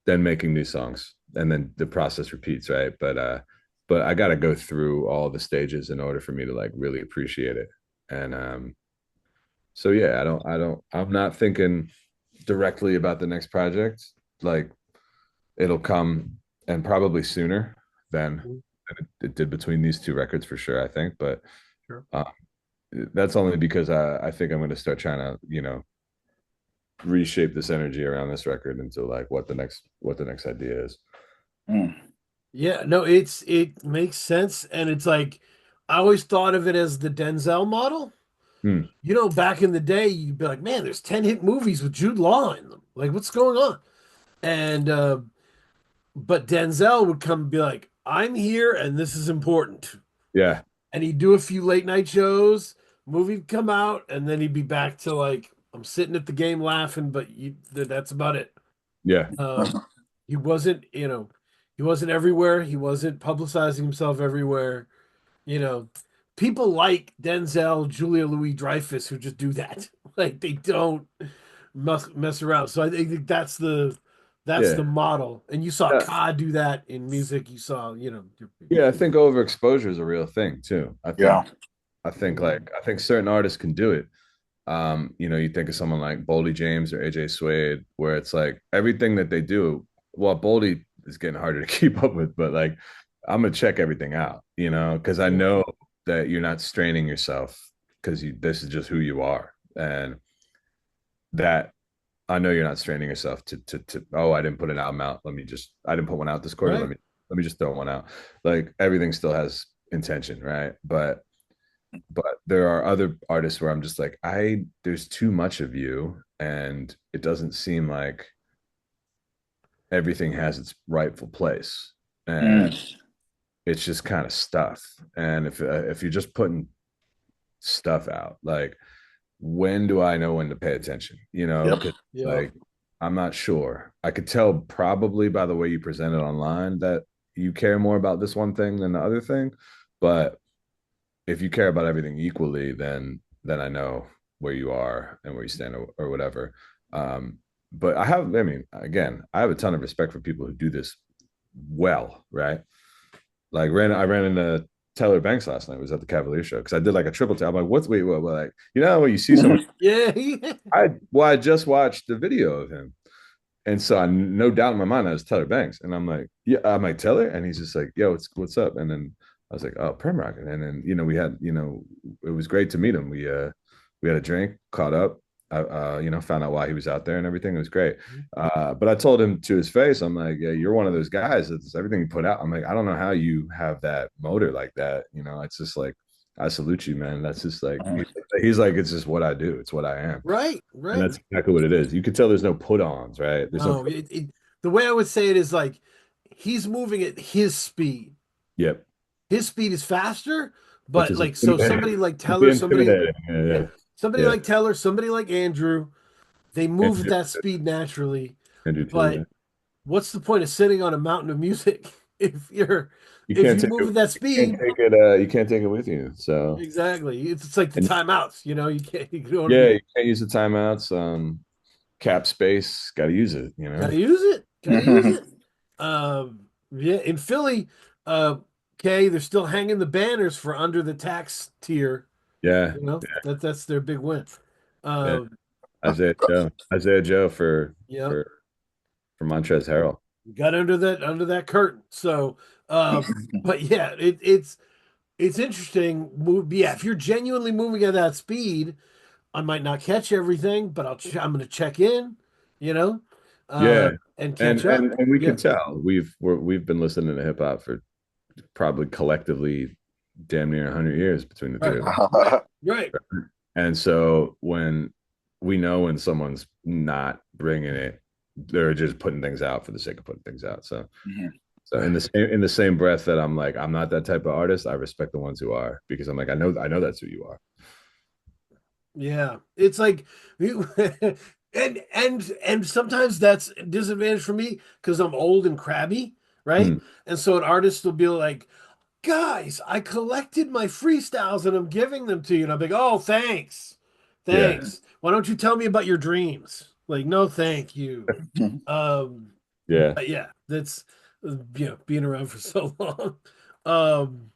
then making new songs, and then the process repeats, right? But I got to go through all the stages in order for me to like really appreciate it. And so yeah, I'm not thinking directly about the next project. Like it'll come and probably sooner than it did between these two records for sure, I think. But Sure. That's only because I think I'm going to start trying to, reshape this energy around this record into like what the next idea is. Yeah, no, it makes sense, and it's like I always thought of it as the Denzel model. Hmm. You know, back in the day, you'd be like, man, there's 10 hit movies with Jude Law in them. Like, what's going on? And but Denzel would come and be like, I'm here and this is important. Yeah, And he'd do a few late night shows, movie would come out, and then he'd be back to like, I'm sitting at the game laughing, but that's about it. yeah, He wasn't, he wasn't everywhere. He wasn't publicizing himself everywhere. You know, people like Denzel, Julia Louis-Dreyfus who just do that. Like they don't mess around. So I think that's yeah, the model. And you saw yeah. Ka do that in music. You saw, Yeah, I think overexposure is a real thing too. Yeah. I think certain artists can do it. You think of someone like Boldy James or AJ Suede, where it's like everything that they do. Well, Boldy is getting harder to keep up with, but like I'm gonna check everything out, because I know that you're not straining yourself because this is just who you are, and that I know you're not straining yourself to oh, I didn't put an album out. I didn't put one out this quarter. right. Let me just throw one out. Like everything still has intention, right? But there are other artists where I'm just like, there's too much of you, and it doesn't seem like everything has its rightful place, and it's just kind of stuff. And if you're just putting stuff out, like when do I know when to pay attention? Yep. 'Cause, Yeah. like I'm not sure. I could tell probably by the way you present it online that you care more about this one thing than the other thing, but if you care about everything equally, then I know where you are and where you stand or whatever. But I mean, again, I have a ton of respect for people who do this well, right? Like I ran into Tyler Banks last night. I was at the Cavalier show because I did like a triple tap. I'm like, what's wait, what? Like, when you see someone, Yeah. I just watched the video of him, and so I no doubt in my mind that was Tyler Banks, and I'm like, yeah, I'm like Taylor, and he's just like, yo, what's up? And then I was like, oh, PremRock, and then we had it was great to meet him. We had a drink, caught up. I found out why he was out there and everything. It was great. But I told him to his face, I'm like, yeah, you're one of those guys that's everything you put out. I'm like, I don't know how you have that motor like that. It's just like, I salute you, man. That's just like, he's like, it's just what I do. It's what I am. Right. And that's exactly what it is. You could tell there's no put-ons, right? There's No, the way I would say it is like he's moving at his speed. Yep. His speed is faster, but is like so somebody like Teller, somebody like Teller, somebody like Andrew, they move at that speed naturally. Andrew too, But yeah. what's the point of sitting on a mountain of music if You if can't you take move it. at that You can't speed? take it. You can't take it with you. So Exactly. It's like the and timeouts, you can't you know what I yeah, mean? you can't use the timeouts. Cap space, got to use it. Gotta use it. Gotta use it. Yeah, in Philly, okay, they're still hanging the banners for under the tax tier. Yeah, That's their big win. yeah. Um, Isaiah Joe yeah, for Montrezl Harrell. got under that curtain. So, but yeah, it's interesting. Yeah, if you're genuinely moving at that speed, I might not catch everything, but I'm going to check in, you know, Yeah, and and catch up. we Yeah, can tell we've been listening to hip hop for probably collectively damn near 100 years between the two of us. right. And so when we know when someone's not bringing it, they're just putting things out for the sake of putting things out. So so in the same breath that I'm like, I'm not that type of artist, I respect the ones who are, because I'm like, I know that's who you are. Yeah, it's like, and sometimes that's a disadvantage for me because I'm old and crabby, right? Hmm. And so an artist will be like, "Guys, I collected my freestyles and I'm giving them to you," and I'm like, "Oh, thanks, Yeah. thanks. Why don't you tell me about your dreams?" Like, no, thank you. Yeah. But yeah, that's being around for so long. Um,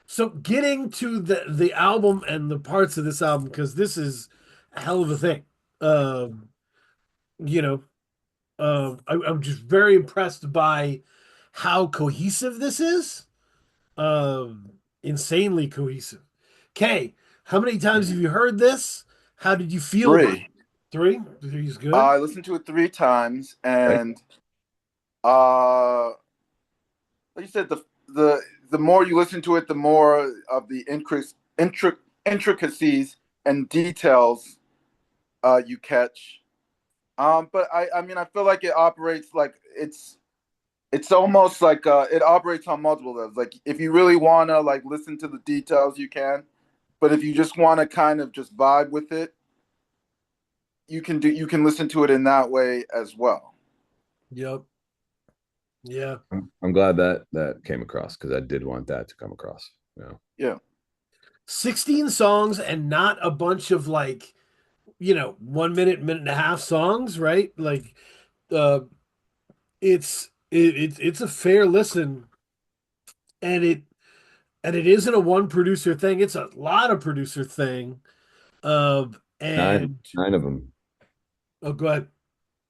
so getting to the album and the parts of this album, because this is a hell of a thing. Um, you know, I'm just very impressed by how cohesive this is. Insanely cohesive. Kay, how many times have you heard this? How did you feel about it? Three. Three? Three's good. I listened to it 3 times, Right. and like you said, the more you listen to it, the more of the intricacies and details you catch. But I mean, I feel like it operates like it's almost like it operates on multiple levels. Like if you really wanna like listen to the details, you can. But if you just want to kind of just vibe with it, you can listen to it in that way as well. Yep. Yeah. I'm glad that that came across, because I did want that to come across. You know. Yeah. 16 songs and not a bunch of like, 1 minute, minute and a half songs, right? Like uh it's a fair listen, and it isn't a one producer thing, it's a lot of producer thing. Nine, And nine of them. oh, go ahead.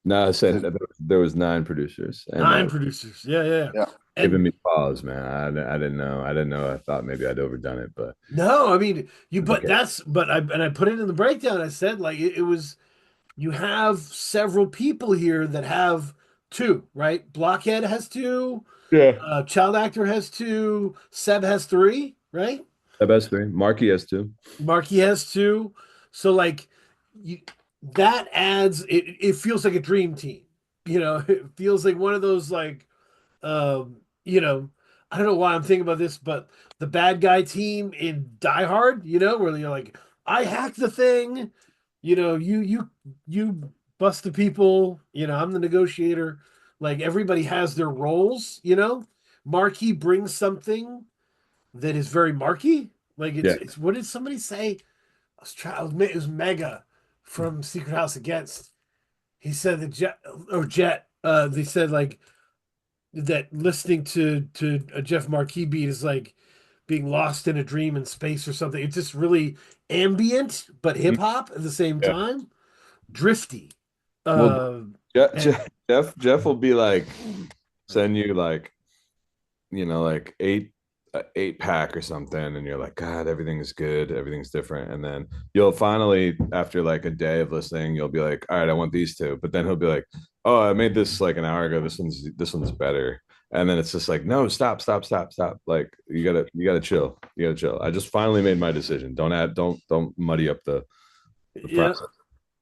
No, I said that there was nine producers, and Nine producers. Yeah, yeah. Yeah. giving And me pause, man. I didn't know. I didn't know. I thought maybe I'd overdone it, but no, I mean but okay. I put it in the breakdown. I said like it was, you have several people here that have two, right? Blockhead has two, Yeah. Child Actor has two, Seb has three, right? The best three. Marky has two. Marky has two. So like you, that adds it feels like a dream team. It feels like one of those like um, you know, I don't know why I'm thinking about this, but the bad guy team in Die Hard, where you're like, I hacked the thing, you bust the people, I'm the negotiator. Like everybody has their roles. Marky brings something that is very marky. Like Yeah. it's what did somebody say? It was Mega from Secret House Against. He said that Jet. They said like that listening to a Jeff Marquis beat is like being lost in a dream in space or something. It's just really ambient but hip hop at the same Yeah. time, drifty. Well, Uh, and Jeff will be like, send you like, like eight pack or something, and you're like, God, everything's good, everything's different, and then you'll finally, after like a day of listening, you'll be like, all right, I want these two, but then he'll be like, oh, I made this like an hour ago, this one's better, and then it's just like, no, stop, like you gotta chill. I just finally made my decision. Don't muddy up the yeah, process.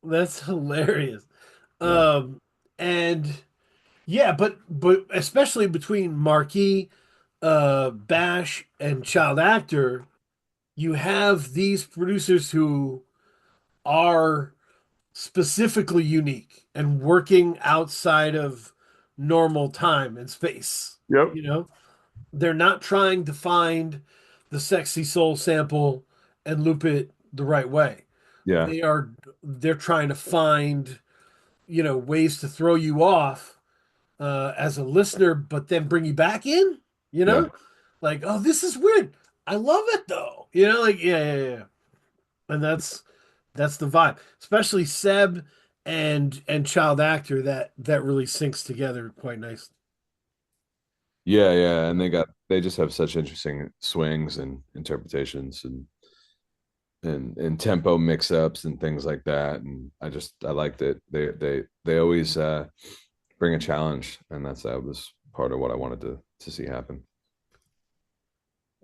that's hilarious. Yeah. And yeah, but especially between Marquis, Bash, and Child Actor, you have these producers who are specifically unique and working outside of normal time and space. Yep. You know, they're not trying to find the sexy soul sample and loop it the right way. Yeah. They're trying to find, ways to throw you off as a listener, but then bring you back in, you Yeah. know? Like, oh, this is weird. I love it though. Like, yeah. And that's the vibe, especially Seb and Child Actor, that really syncs together quite nicely. Yeah, and they just have such interesting swings and interpretations, and tempo mix ups and things like that. And I liked it. They always bring a challenge, and that was part of what I wanted to see happen.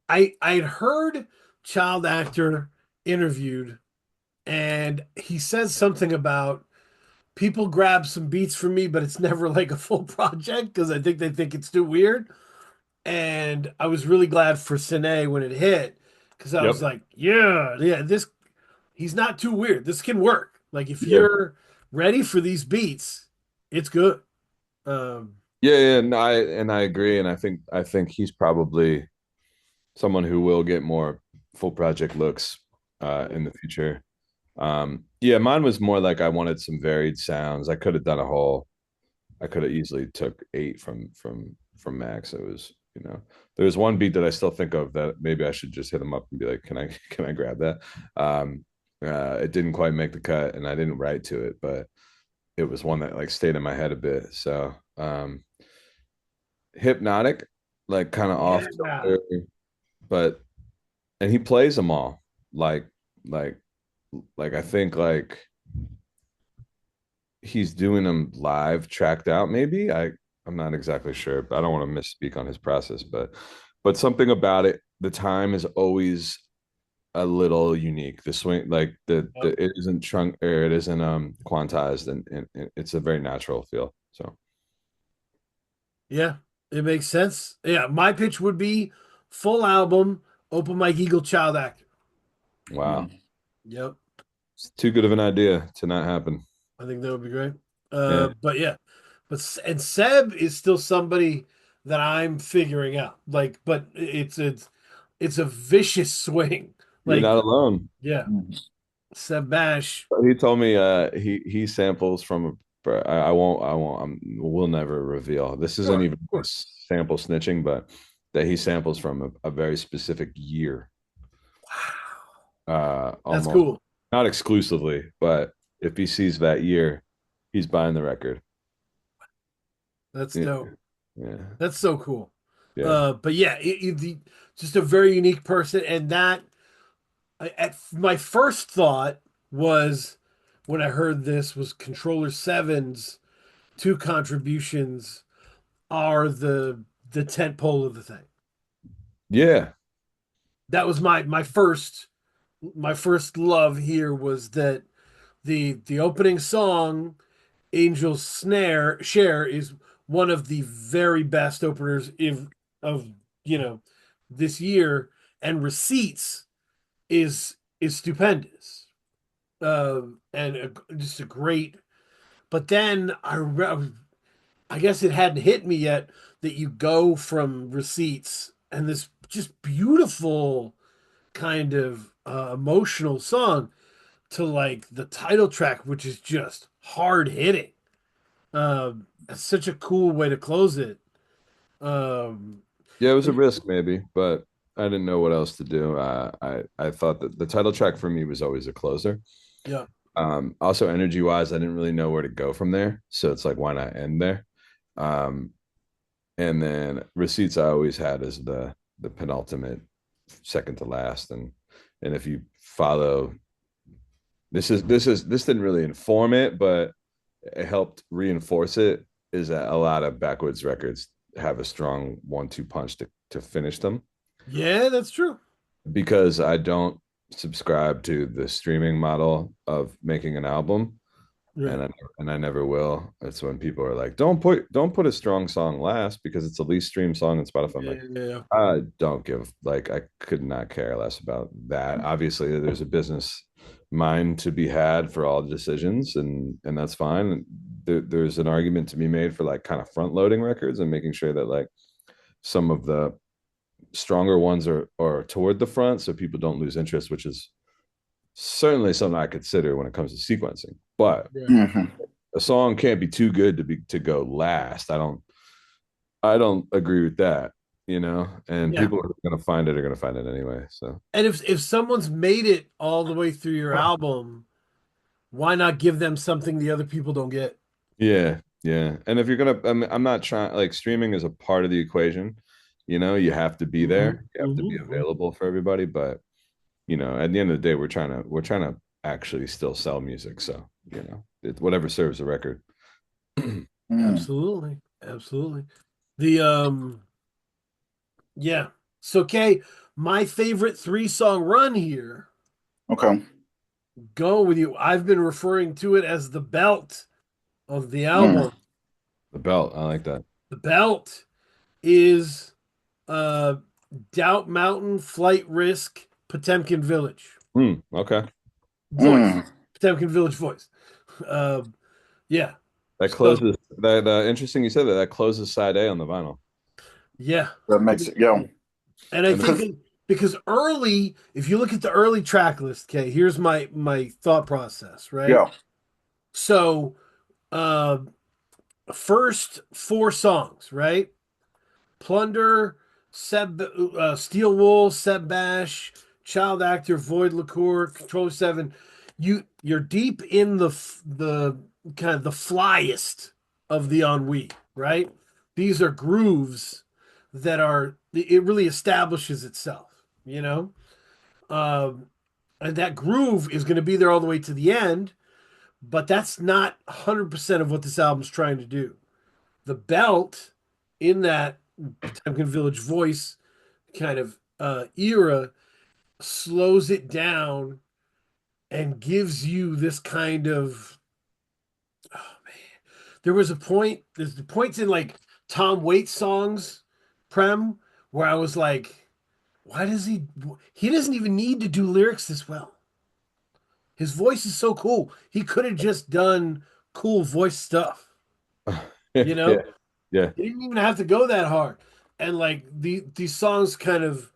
I'd heard Child Actor interviewed and he says something about people grab some beats from me, but it's never like a full project because I think they think it's too weird. And I was really glad for Sine when it hit because I was Yep. like, yeah, this he's not too weird. This can work. Like if Yeah. you're ready for these beats, it's good. Um, Yeah, and I agree, and I think he's probably someone who will get more full project looks in the future. Yeah, mine was more like I wanted some varied sounds. I could have done a whole. I could have easily took 8 from Max. It was, there was one beat that I still think of that maybe I should just hit him up and be like, can I grab that? It didn't quite make the cut, and I didn't write to it, but it was one that like stayed in my head a bit. So Hypnotic, like kind of off yeah, kilter, but and he plays them all like like I think like he's doing them live tracked out maybe. I'm not exactly sure, but I don't want to misspeak on his process, but something about it, the time is always a little unique. The swing, like the it isn't trunk or it isn't quantized, and it's a very natural feel. So yeah, it makes sense. Yeah, my pitch would be full album, open mic Eagle Child Actor. wow, Yep, it's too good of an idea to not happen. I think that would be great. Yeah, But yeah, and Seb is still somebody that I'm figuring out. Like, but it's a vicious swing. you're Like, not alone. yeah, Seb Bash. He told me he samples from we'll never reveal. This isn't Sure, even of course. sample snitching, but that he samples from a very specific year. That's Almost cool. not exclusively, but if he sees that year, he's buying the record. That's Yeah, dope. yeah, That's so cool. yeah. But yeah, just a very unique person, and that at my first thought was when I heard this was Controller Seven's two contributions are the tent pole of the thing. Yeah. That was my first love here was that the opening song Angel's Snare Share is one of the very best openers of this year, and Receipts is stupendous, and just a great. But then I guess it hadn't hit me yet that you go from Receipts and this just beautiful kind of emotional song to like the title track, which is just hard hitting. It's such a cool way to close it. Um, Yeah, it was a risk maybe, but I didn't know what else to do. I thought that the title track for me was always a closer. yeah, Also energy wise, I didn't really know where to go from there. So it's like, why not end there? Um, and then receipts I always had as the penultimate, second to last. And if you follow, this didn't really inform it, but it helped reinforce it. Is that a lot of backwoods records have a strong 1-2 punch to finish them, yeah, that's true. because I don't subscribe to the streaming model of making an album, Right. and I never will. It's when people are like, don't put a strong song last because it's the least streamed song in Spotify. I'm Yeah, like, yeah, I don't give, like, I could not care less about that. Obviously, there's a business mind to be had for all decisions, and that's fine. There's an argument to be made for like kind of front loading records and making sure that like some of the stronger ones are toward the front so people don't lose interest, which is certainly something I consider when it comes to sequencing. But yeah. Mhm. a song can't be too good to go last. I don't agree with that, and Yeah. people are going to find it anyway. So And if someone's made it all the way through your album, why not give them something the other people don't get? yeah, yeah. And if you're gonna, I'm not trying, like, streaming is a part of the equation. You have to be Hmm. there. You have to be Hmm. available for everybody. But at the end of the day, we're trying to actually still sell music. So whatever serves the record. Mm. Absolutely, absolutely. The Yeah. So, Kay, my favorite three-song run here Okay. Go with you. I've been referring to it as the belt of the Mm. album. The belt. I like that. The belt is uh Doubt Mountain, Flight Risk, Potemkin Village. Okay. Voice. Mm. Potemkin Village voice. Um, yeah. That So closes that interesting you said that. That closes side A on the vinyl. yeah. That makes it, yo. And I And think Because that because early, if you look at the early track list, okay, here's my thought process, right? yeah, So uh first four songs, right? Plunder, Steel Wool, Seb Bash, Child Actor, Void Liqueur, Control 7. You're deep in the kind of the flyest of the ennui, right? These are grooves that are it really establishes itself, you know? Um, and that groove is going to be there all the way to the end, but that's not 100% of what this album's trying to do. The belt in that Potemkin Village voice kind of era slows it down and gives you this kind of oh man. There was a point, there's the points in like Tom Waits songs, Prem, where I was like, why does he doesn't even need to do lyrics this well. His voice is so cool. He could have just done cool voice stuff, you yeah, know? yeah. He didn't even have to go that hard. And like these songs kind of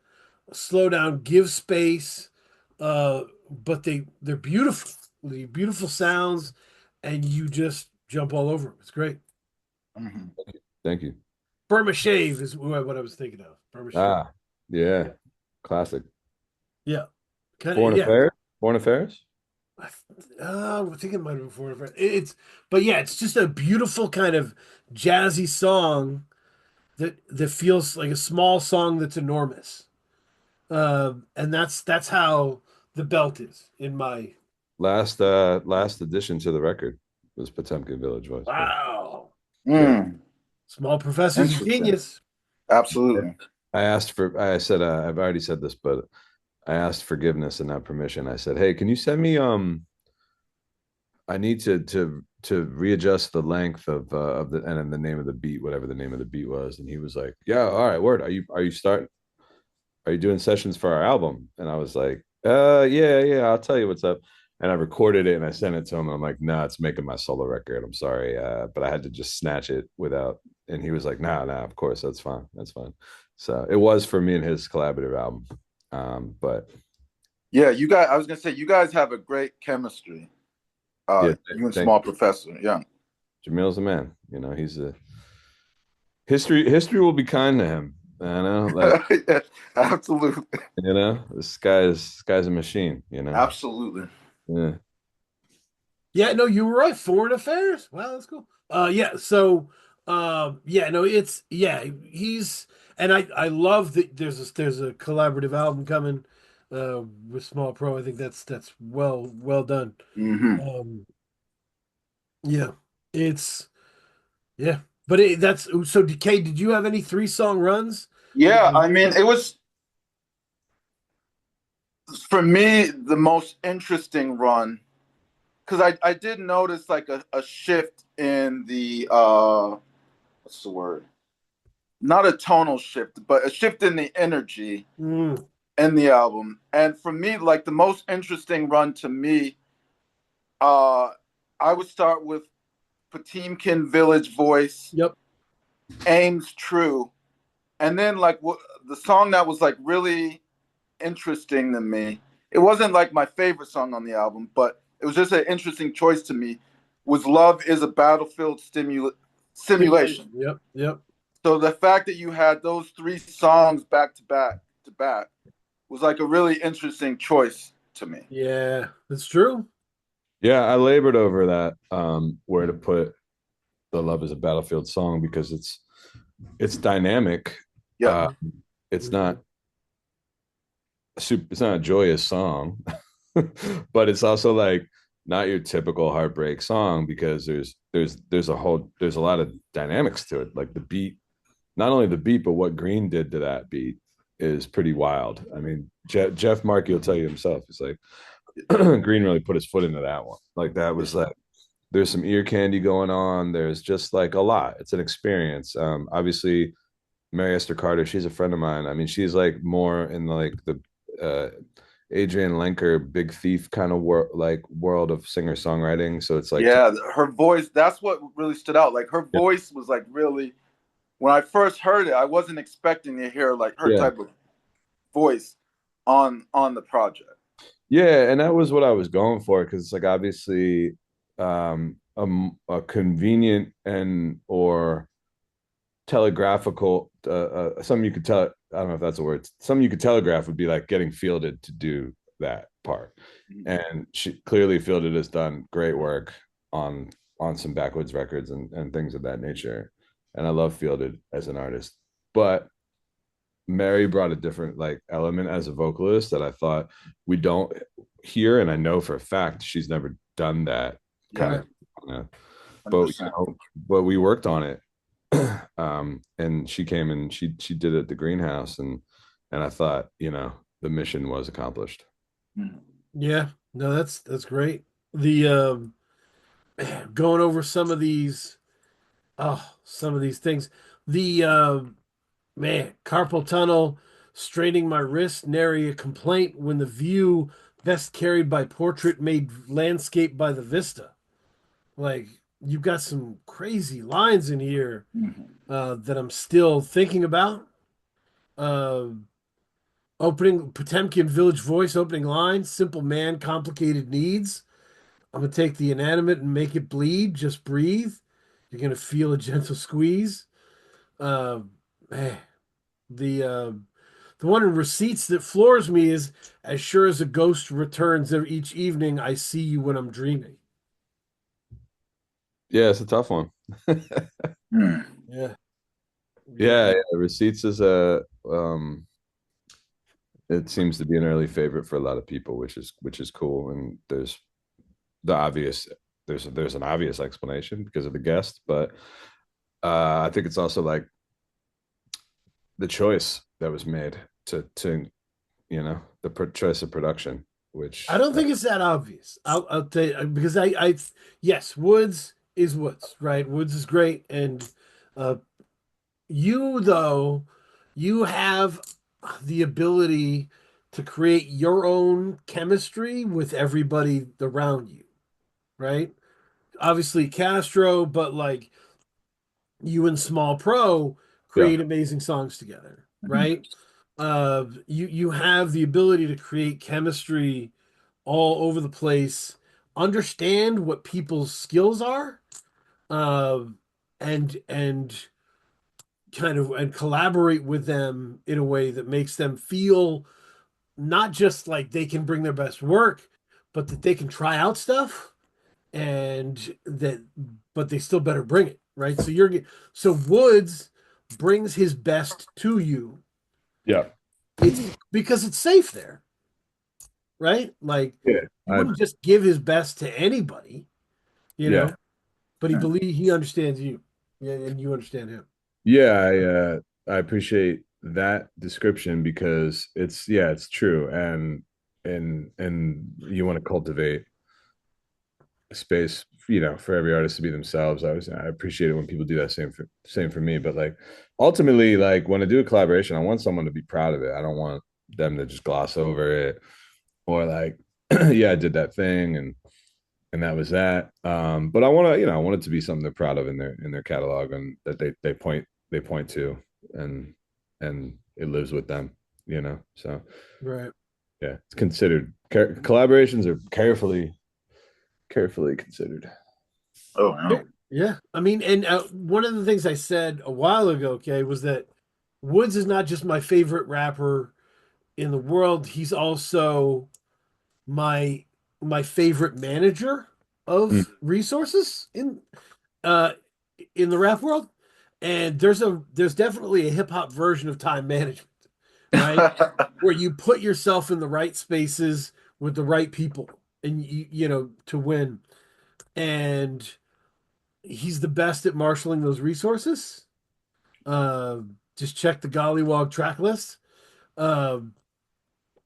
slow down, give space, but they're beautiful sounds, and you just jump all over them. It's great. Mhm. Thank you. Burma Shave is what I was thinking of. Burma Shave. Ah, yeah. Yeah. Classic. Yeah. Kind of Foreign yeah. Affairs? Foreign Affairs? I think it might have been It's but yeah, it's just a beautiful kind of jazzy song that feels like a small song that's enormous. And that's how the belt is in my Last addition to the record was Potemkin Village Voice. wow. Yeah. Mm. Small professor's a Interesting. genius. Absolutely. I said I've already said this, but I asked forgiveness and not permission. I said, "Hey, can you send me I need to readjust the length of the and then the name of the beat, whatever the name of the beat was." And he was like, "Yeah, all right, word. Are you doing sessions for our album?" And I was like, yeah, I'll tell you what's up." And I recorded it and I sent it to him. And I'm like, "Nah, it's making my solo record. I'm sorry, but I had to just snatch it without." And he was like, nah, of course, that's fine, that's fine. So it was for me and his collaborative album. But Yeah, you guys. I was gonna say you guys have a great chemistry. yeah, You and thank Small Professor. Yeah. Jamil's a man. You know, he's a history will be kind to him. I know, like Yeah, absolutely. this guy's a machine. Absolutely. Yeah. Yeah, no, you were right. Foreign affairs. Wow, that's cool. Yeah, so yeah, no, it's yeah, he's and I love that there's a collaborative album coming with Small Pro. I think that's well done. Hmm. Um yeah, it's yeah. But that's so DK, did you have any 3-song runs? Yeah, I mean, it was for me the most interesting run because I did notice like a shift in the what's the word? Not a tonal shift, but a shift in the energy Mm, in the album. And for me, like the most interesting run to me, uh, I would start with Potemkin Village Voice, yep. Ames True, and then like the song that was like really interesting to me. It wasn't like my favorite song on the album, but it was just an interesting choice to me. Was Love is a Battlefield Simulation. Yep. So the fact that you had those three songs back to back was like a really interesting choice to me. Yeah, that's true. Yeah, I labored over that, where to put the Love is a Battlefield song because it's dynamic. Yeah. Uh, it's not it's not a joyous song, but it's also like not your typical heartbreak song because there's a lot of dynamics to it. Like the beat, not only the beat, but what Green did to that beat is pretty wild. I mean, Jeff Markey will tell you himself. He's like, Green really put his foot into that one. Like that was like there's some ear candy going on. There's just like a lot. It's an experience. Obviously, Mary Esther Carter, she's a friend of mine. I mean, she's like more in like the uh, Adrian Lenker, Big Thief kind of world of singer songwriting. So it's like, Yeah, her voice, that's what really stood out. Like her yeah, voice was like really, when I first heard it, I wasn't expecting to hear like her yeah, type of voice on the project. yeah, and that was what I was going for because it's like obviously a convenient and or telegraphical something you could tell. I don't know if that's a word. Something you could telegraph would be like getting fielded to do that part, and she clearly fielded has done great work on some backwoods records and things of that nature, and I love fielded as an artist, but Mary brought a different like element as a vocalist that I thought we don't hear, and I know for a fact she's never done that kind Yeah, of. You know, but 100%. but we worked on it, and she came and she did it at the greenhouse, and I thought the mission was accomplished. Yeah, no, that's great. The going over some of these things. The man, carpal tunnel, straining my wrist, nary a complaint when the view best carried by portrait made landscape by the vista. Like you've got some crazy lines in here that I'm still thinking about. Uh, Opening Potemkin Village Voice opening line, simple man, complicated needs. I'm gonna take the inanimate and make it bleed. Just breathe. You're gonna feel a gentle squeeze. Uh, man, the the one in receipts that floors me is as sure as a ghost returns each evening. I see you when I'm dreaming. Yeah, it's a tough one. Yeah, Yeah, yeah, yeah, receipts is a it seems to be an early favorite for a lot of people, which is cool. And the obvious there's an obvious explanation because of the guest, but I think it's also like the choice that was made to choice of production, I which don't think it's that obvious. I'll tell you because I yes, Woods is Woods, right? Woods is great, and uh, you though you have the ability to create your own chemistry with everybody around you, right? Obviously Castro, but like you and Small Pro yeah, create amazing songs together, right? You have the ability to create chemistry all over the place, understand what people's skills are, uh, and kind of and collaborate with them in a way that makes them feel not just like they can bring their best work, but that they can try out stuff and that but they still better bring it, right? So Woods brings his best to you. yeah, It's because it's safe there, right? Like yeah. he wouldn't just give his best to anybody, you Yeah, know, but he understands you. Yeah, and you understand him. yeah. I appreciate that description because it's true, and you want to cultivate space, for every artist to be themselves. I appreciate it when people do that. Same for me. But like ultimately, like when I do a collaboration, I want someone to be proud of it. I don't want them to just gloss over it or like, yeah, I did that thing and that was that. But I want it to be something they're proud of in their catalog and that they point to and it lives with them. So Right. yeah, it's considered. Collaborations are carefully considered. Oh, no. Yeah. I mean, and one of the things I said a while ago, okay, was that Woods is not just my favorite rapper in the world. He's also my my favorite manager Mm. of resources uh in the rap world. And there's definitely a hip hop version of time management, right? Where you put yourself in the right spaces with the right people and to win. And he's the best at marshaling those resources. Uh, just check the Gollywog track list. Um,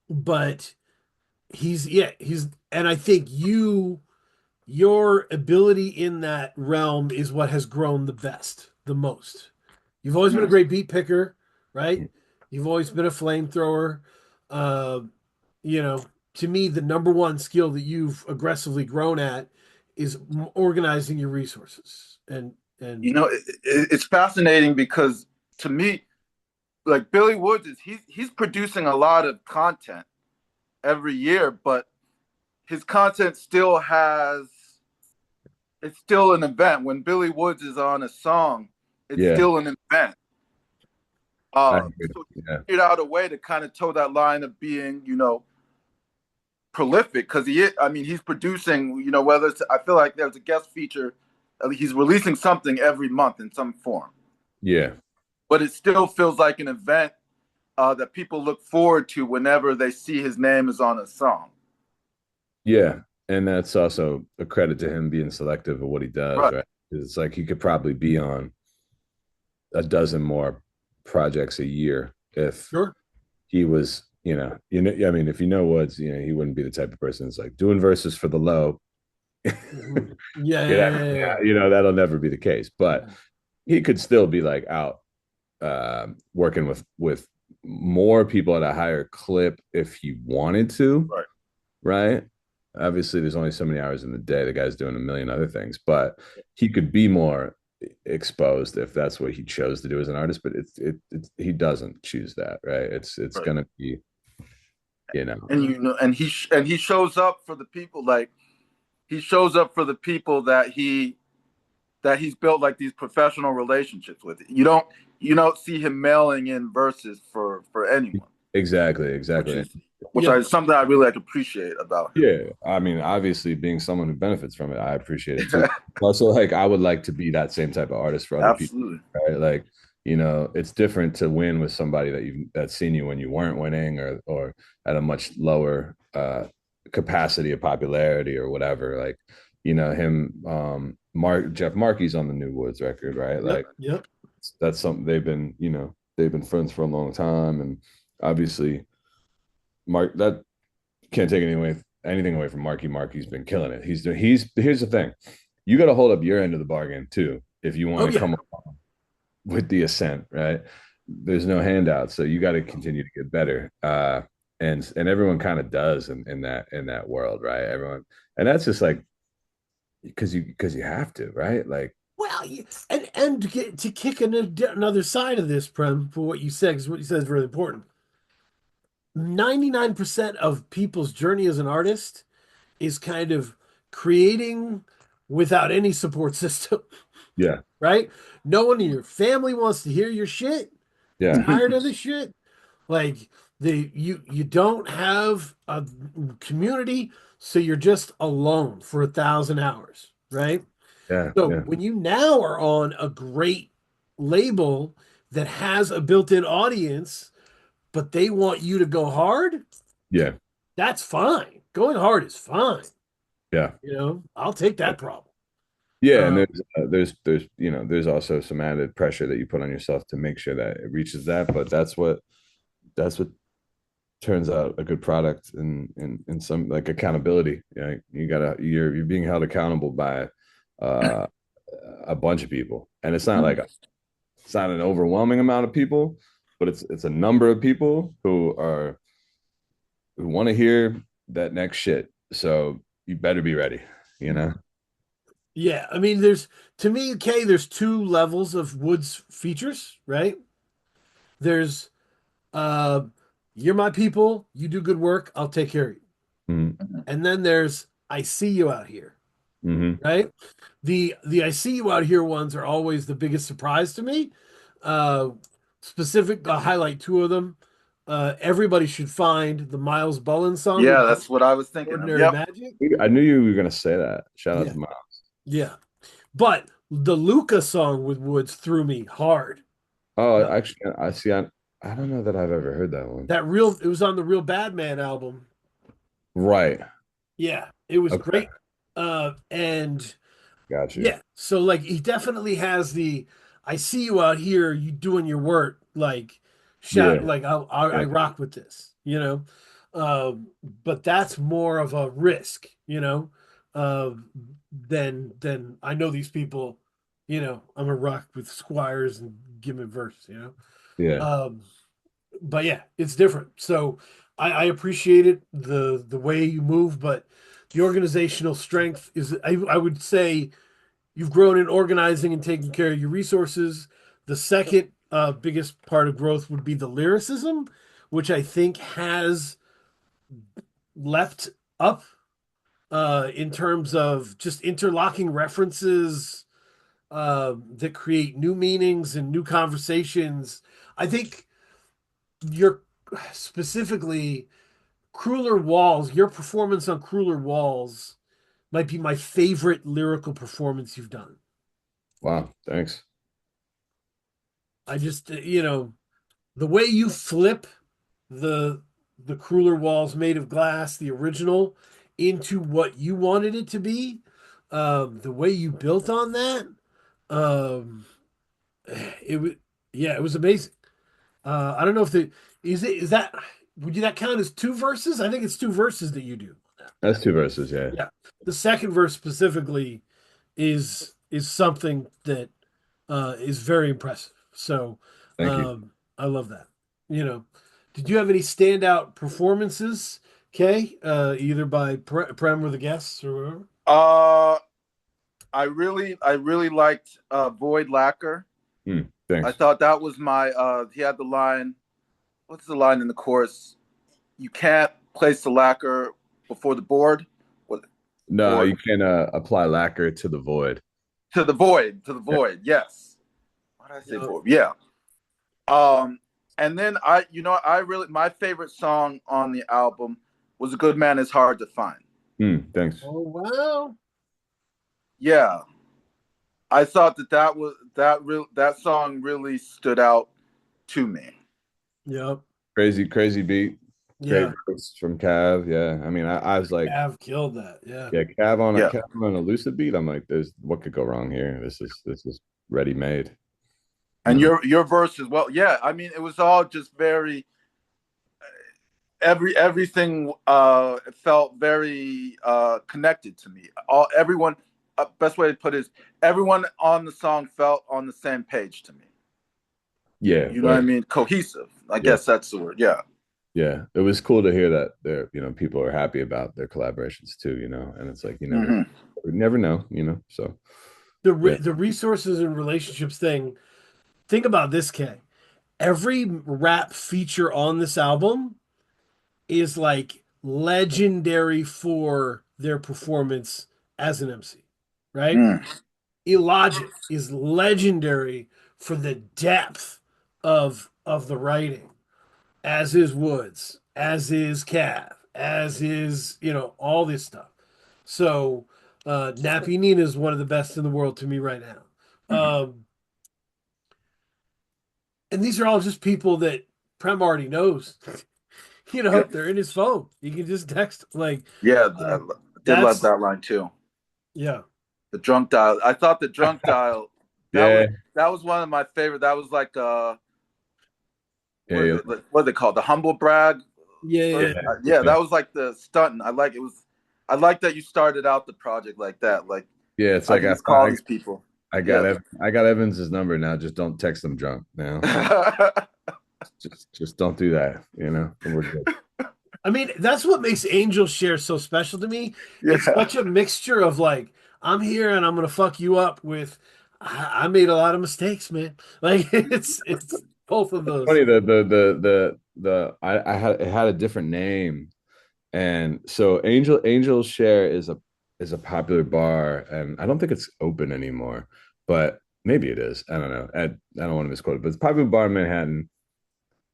but he's and I think your ability in that realm is what has grown the most. You've always been a great beat picker, right? You've always been a flamethrower. Uh, you know, to me, the number one skill that you've aggressively grown at is organizing your resources. And It's fascinating because to me, like Billy Woods he's producing a lot of content every year, but his content still has it's still an event. When Billy Woods is on a song, it's Yeah, still an event. I agree. So he Yeah, figured out a way to kind of toe that line of being, prolific because he's producing, whether it's, I feel like there's a guest feature, he's releasing something every month in some form, yeah, but it still feels like an event that people look forward to whenever they see his name is on a song. yeah. And that's also a credit to him being selective of what he does, Right. right? It's like he could probably be on a dozen more projects a year if sure. he was, I mean, if you know Woods, he wouldn't be the type of person that's like doing verses for the low. Mhm. Yeah. That'll never be the case. But he could still be like out working with more people at a higher clip if he wanted to, Right. right? Obviously, there's only so many hours in the day. The guy's doing a million other things, but he could be more exposed if that's what he chose to do as an artist. But he doesn't choose that, right? It's Right. gonna be, And he shows up for the people, like he shows up for the people that he's built like these professional relationships with. You don't see him mailing in verses for anyone, exactly, which exactly. is which is something I really like appreciate about him. Yeah, I mean, obviously, being someone who benefits from it, I appreciate it too. Also, like, I would like to be that same type of artist for other people, Absolutely. right? Like, it's different to win with somebody that's seen you when you weren't winning, or at a much lower capacity of popularity or whatever. Like, him, Jeff Markey's on the New Woods record, right? Like, Yep. that's something they've been friends for a long time, and obviously, Mark that can't take anything away from Marky. Marky's been killing it. Here's the thing. You got to hold up your end of the bargain too if you want Oh to yeah. come along with the ascent, right? There's no handouts, so you got to continue to get better. And everyone kind of does in that world, right? Everyone, and that's just like because you have to, right? Like, Well, and to kick another side of this, Prem, for what you said, because what you said is really important. 99% of people's journey as an artist is kind of creating without any support system, yeah, right? No one in your family wants to hear your shit. They're yeah, tired of the shit. Like you don't have a community, so you're just alone for 1,000 hours, right? yeah, So yeah, when you now are on a great label that has a built-in audience, but they want you to go hard, yeah, that's fine. Going hard is fine. yeah. I'll take that problem. Yeah, and Uh, there's also some added pressure that you put on yourself to make sure that it reaches that. But that's what turns out a good product in some like accountability. You're being held accountable by uh, a bunch of people, and it's not an overwhelming amount of people, but it's a number of people who want to hear that next shit. So you better be ready, you know? yeah, I mean, there's two levels of Woods features, right? There's uh, you're my people, you do good work, I'll take care of you. Mm-hmm. And then there's I see you out here, Mm-hmm. right? The I see you out here ones are always the biggest surprise to me. Uh, I'll highlight two of them. Everybody should find the Miles Bullen song Yeah, with that's what I was thinking of. Ordinary Yep. Magic. I knew you were gonna say that. Shout out Yeah, to Miles. yeah. But the Luca song with Woods threw me hard. Oh, Uh, actually, I see. I don't know that I've ever heard that one. it was on the Real Bad Man album. Right. Yeah, it was Okay. great. And Got you. yeah, so like he definitely has the I see you out here, you doing your work, like shout Yeah. like I Yeah. rock with this, you know. But that's more of a risk, uh, than I know these people. I'm a rock with squires and give me verse. Yeah. Um, but yeah, it's different. So I appreciate it, the way you move, but the organizational strength is, I would say, you've grown in organizing and taking care of your resources. The second biggest part of growth would be the lyricism, which I think has left up in terms of just interlocking references that create new meanings and new conversations. I think your specifically Crueler Walls, your performance on Crueler Walls might be my favorite lyrical performance you've done. Wow. Thanks. I just, the way you flip the the Crueler Walls Made of Glass, the original, into what you wanted it to be, the way you built on that, um, it was, yeah, it was amazing. I don't know if the is that would you that count as two verses? I think it's two verses that you do. That's two verses. Yeah. Yeah, the second verse specifically is something that is very impressive. So Thank you. I love that. Did you have any standout performances, Kay? Either by Prem or the guests or whatever? I really liked Void Lacquer. Thanks. I thought that was my he had the line, what's the line in the chorus? You can't place the lacquer before the board. What, No, or you can apply lacquer to the void. to the void, Yeah. yes. Why did I say Yeah. void? Yeah. And then I really, my favorite song on the album was "A Good Man Is Hard to Find." Thanks. Oh wow. Yeah, I thought that song really stood out to me. Yep. Crazy beat. Great Yeah. verse from Cav. Yeah. I mean, I was like, Have killed that. Yeah. yeah, Cav on a Yeah, Cav on a lucid beat. I'm like, there's what could go wrong here? This is ready made. and Mhm. your verse as well. Yeah, I mean, it was all just very everything felt very connected to me. Everyone, best way to put it is everyone on the song felt on the same page to me. Yeah, You know what I word. mean? Cohesive. I Yeah. guess that's the word. Yeah. Yeah. It was cool to hear that people are happy about their collaborations too, and it's like you never know, So yeah. The resources and relationships thing. Think about this, Kay. Every rap feature on this album is like legendary for their performance as an MC, right? Mm. Illogic is legendary for the depth of the writing, as is Woods, as is Cav, as is all this stuff. So Nappy Nina is one of the best in the world to me right now. Mhm. And these are all just people that Prem already knows. Yeah, They're in his phone. You can just text like yeah, I uh, did love that's that line too. yeah. The drunk dial. I thought the drunk dial that was Yeah. that was one of my favorite. That was like Yeah. what are they called? The humble brag. Yeah, Yeah. yeah. Yeah, that was like the stunt. I like that you started out the project like that. Like Yeah. It's I like can just call these people. I got Evans's number now. Just don't text him drunk now. Yeah. Just don't do that, and we're good. I mean, that's what makes Angel Share so special to me. It's such a mixture of like, I'm here and I'm gonna fuck you up with I made a lot of mistakes, man. Like it's both of those. Funny I had a different name, and so Angel Share is a popular bar, and I don't think it's open anymore, but maybe it is. I don't know. I don't want to misquote it, but it's a popular bar in Manhattan.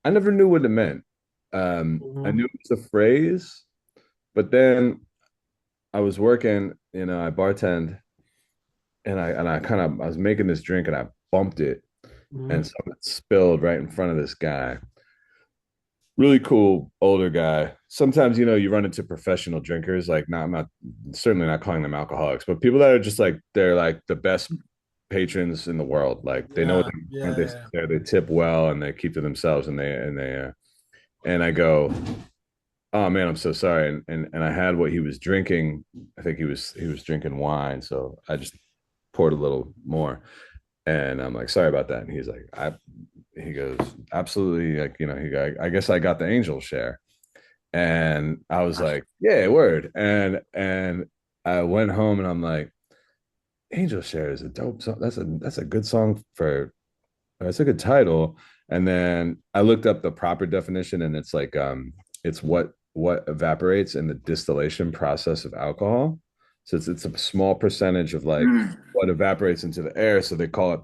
I never knew what it meant. I Mhm. knew it was a phrase, but then I was working, I bartend, and I was making this drink and I bumped it, and Mhm. something spilled right in front of this guy. Really cool older guy. Sometimes you run into professional drinkers, like not I'm not certainly not calling them alcoholics, but people that are just like they're like the best patrons in the world. Like they know what Yeah, they want, yeah, they tip well and they keep to themselves and they and I go, Oh man, I'm so sorry. And I had what he was drinking. I think he was drinking wine, so I just poured a little more. And I'm like, sorry about that. And he's like, he goes, absolutely, like, I guess I got the angel share. And I was like, yeah, word. And I went home and I'm like, Angel Share is a dope song. That's a good song for it's a good title. And then I looked up the proper definition and it's like it's what evaporates in the distillation process of alcohol. So it's a small percentage of like what evaporates into the air. So they call it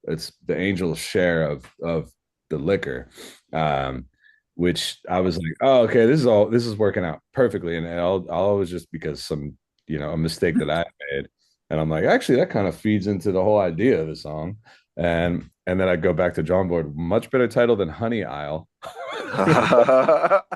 it's the angel's share of the liquor. Um, which I was like, oh, okay, this is working out perfectly. And all was just because a mistake that I made. And I'm like, actually, that kind of feeds into the whole idea of the song. And then I go back to drawing board. Much better title than Honey Isle.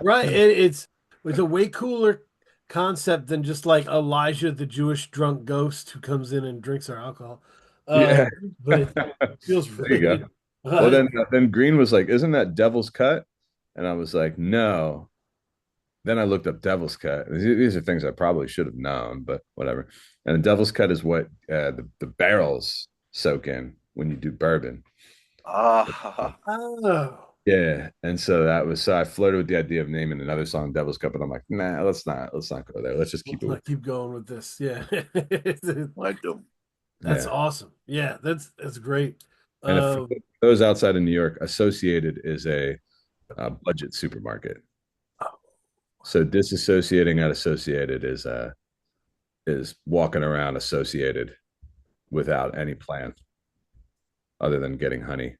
Right. It's a way cooler concept than just like Elijah, the Jewish drunk ghost who comes in and drinks our alcohol. Uh, Yeah. but it feels There you really go. good. Well, then Green was like, "Isn't that Devil's Cut?" And I was like, "No." Then I looked up Devil's Cut. These are things I probably should have known, but whatever. And the Devil's Cut is what the barrels soak in when you do bourbon. Ah, Oh, Yeah, and so I flirted with the idea of naming another song Devil's Cup, and I'm like, nah, let's not go there. Let's just keep let's it. not keep going with this. Yeah. like them. That's Yeah, awesome. Yeah, that's great. and if for Um, those outside of New York, Associated is a budget supermarket. So disassociating at Associated is walking around associated without any plan other than getting honey.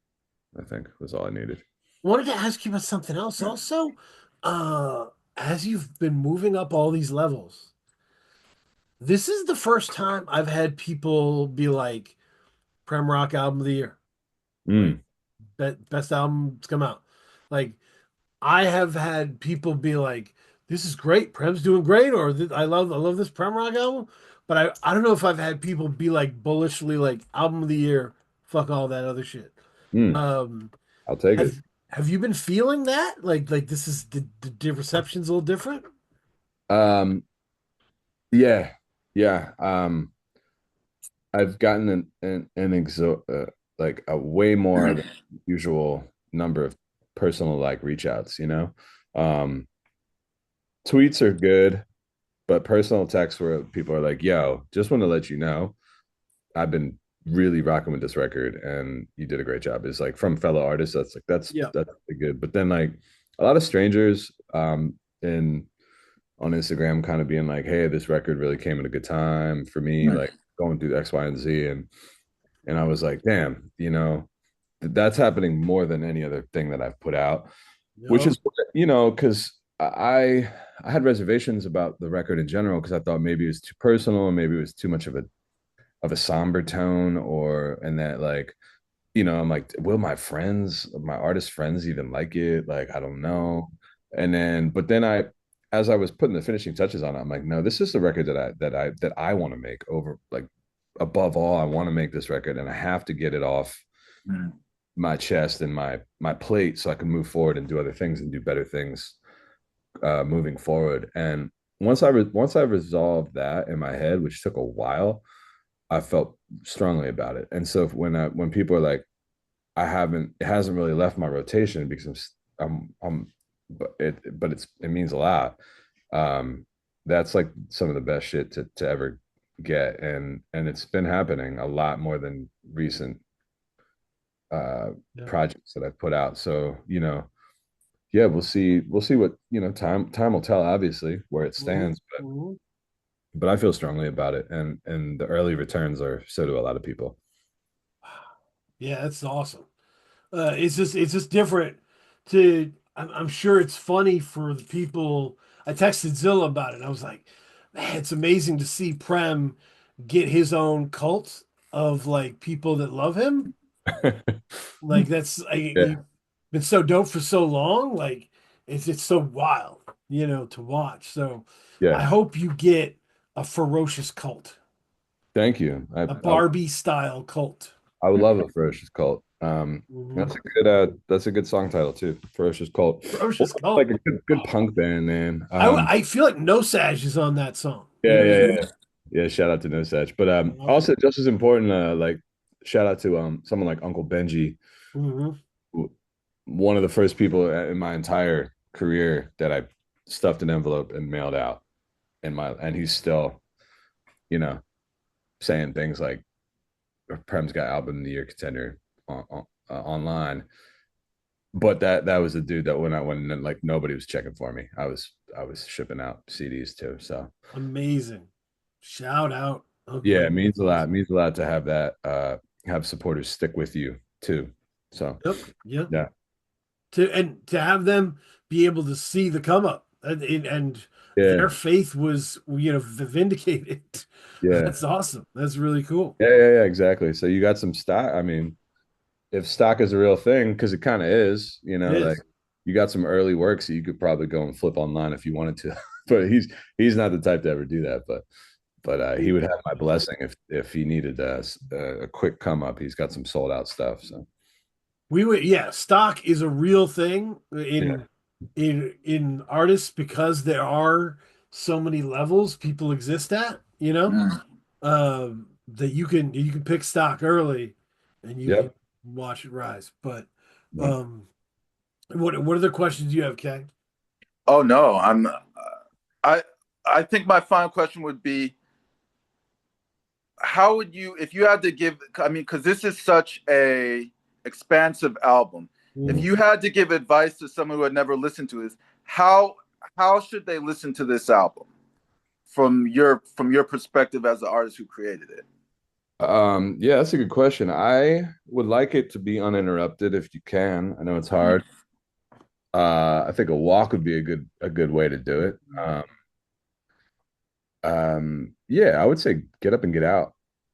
I think was all I needed. wanted to ask you about something else also. Uh, as you've been moving up all these levels, this is the first time I've had people be like, PremRock album of the year, like Mm. best album to come out. Like I have had people be like, "This is great, Prem's doing great," or I love this PremRock album. But I don't know if I've had people be like bullishly like album of the year, fuck all that other shit. Mm. Um, I'll take it. have you been feeling that? Like this is the reception's a little different? Um, yeah, yeah. I've gotten like a way more than usual number of personal like reach outs, Um, tweets are good, but personal texts where people are like, yo, just want to let you know, I've been really rocking with this record and you did a great job. It's like from fellow artists. That's like Yeah. that's really good. But then like a lot of strangers in on Instagram kind of being like, hey, this record really came at a good time for me, like going through X, Y, and Z. And I was like, damn, that's happening more than any other thing that I've put out, which Yep. is, because I had reservations about the record in general because I thought maybe it was too personal and maybe it was too much of a somber tone and that like, I'm like, will my artist friends even like it? Like, I don't know. But then as I was putting the finishing touches on it, I'm like, no, this is the record that I want to make over like above all. I want to make this record and I have to get it off Mm. my chest and my plate so I can move forward and do other things and do better things moving forward. And once I resolved that in my head, which took a while, I felt strongly about it. And so when people are like, it hasn't really left my rotation because it means a lot. Um, that's like some of the best shit to ever get, and it's been happening a lot more than recent uh Yeah. projects that I've put out. So yeah, we'll see what time will tell, obviously, where it Mhm. stands, Mhm. but I feel strongly about it, and the early returns are so do a lot of people. Yeah, that's awesome. It's just different to I'm sure it's funny for the people. I texted Zilla about it. I was like, man, it's amazing to see Prem get his own cult of like people that love him. Like that's Yeah, you've been so dope for so long. Like it's so wild, to watch. So I yeah. hope you get a ferocious cult, Thank you. a Barbie style cult. I would love a ferocious cult. Mhm. That's a good song title too. Ferocious Cult. Ferocious Like Cult. a good punk band, man. I feel like No Sage is on that song. You Yeah, know what I yeah, mean? yeah. Yeah, shout out to No Such. But Uh, also just as important, like shout out to someone like Uncle Benji, mhm. who- one of the first people in my entire career that I stuffed an envelope and mailed out and he's still, you know, saying things like Prem's got album of the year contender online. But that was the dude that when like nobody was checking for me. I was shipping out CDs too. So Amazing. Shout out Uncle yeah, it Benny. means a lot. It means a lot to have that have supporters stick with you too. So Yep. Yep. yeah, To have them be able to see the come up and yeah, their faith was vindicated. yeah, That's awesome. That's really cool. yeah, exactly. So you got some stock. I mean, if stock is a real thing, because it kind of is, It like is. you got some early work, so you could probably go and flip online if you wanted to. But he's not the type to ever do that. But he would have my blessing if he needed a quick come up. He's got some sold out stuff. So We would, yeah, stock is a real thing yeah, in artists because there are so many levels people exist at, Mm. that you can pick stock early and you can yep. watch it rise. But Yep. um what other questions do you have, Kay? Oh no, I I think my final question would be, how would you, if you had to give, I mean, because this is such a expansive album, if Mhm. you had to give advice to someone who had never listened to this, how should they listen to this album from your perspective as the artist who created it? Yeah, that's a good question. I would like it to be uninterrupted if you can. I know it's hard. I think a walk would be a good way to do it. Yeah, I would say get up and get out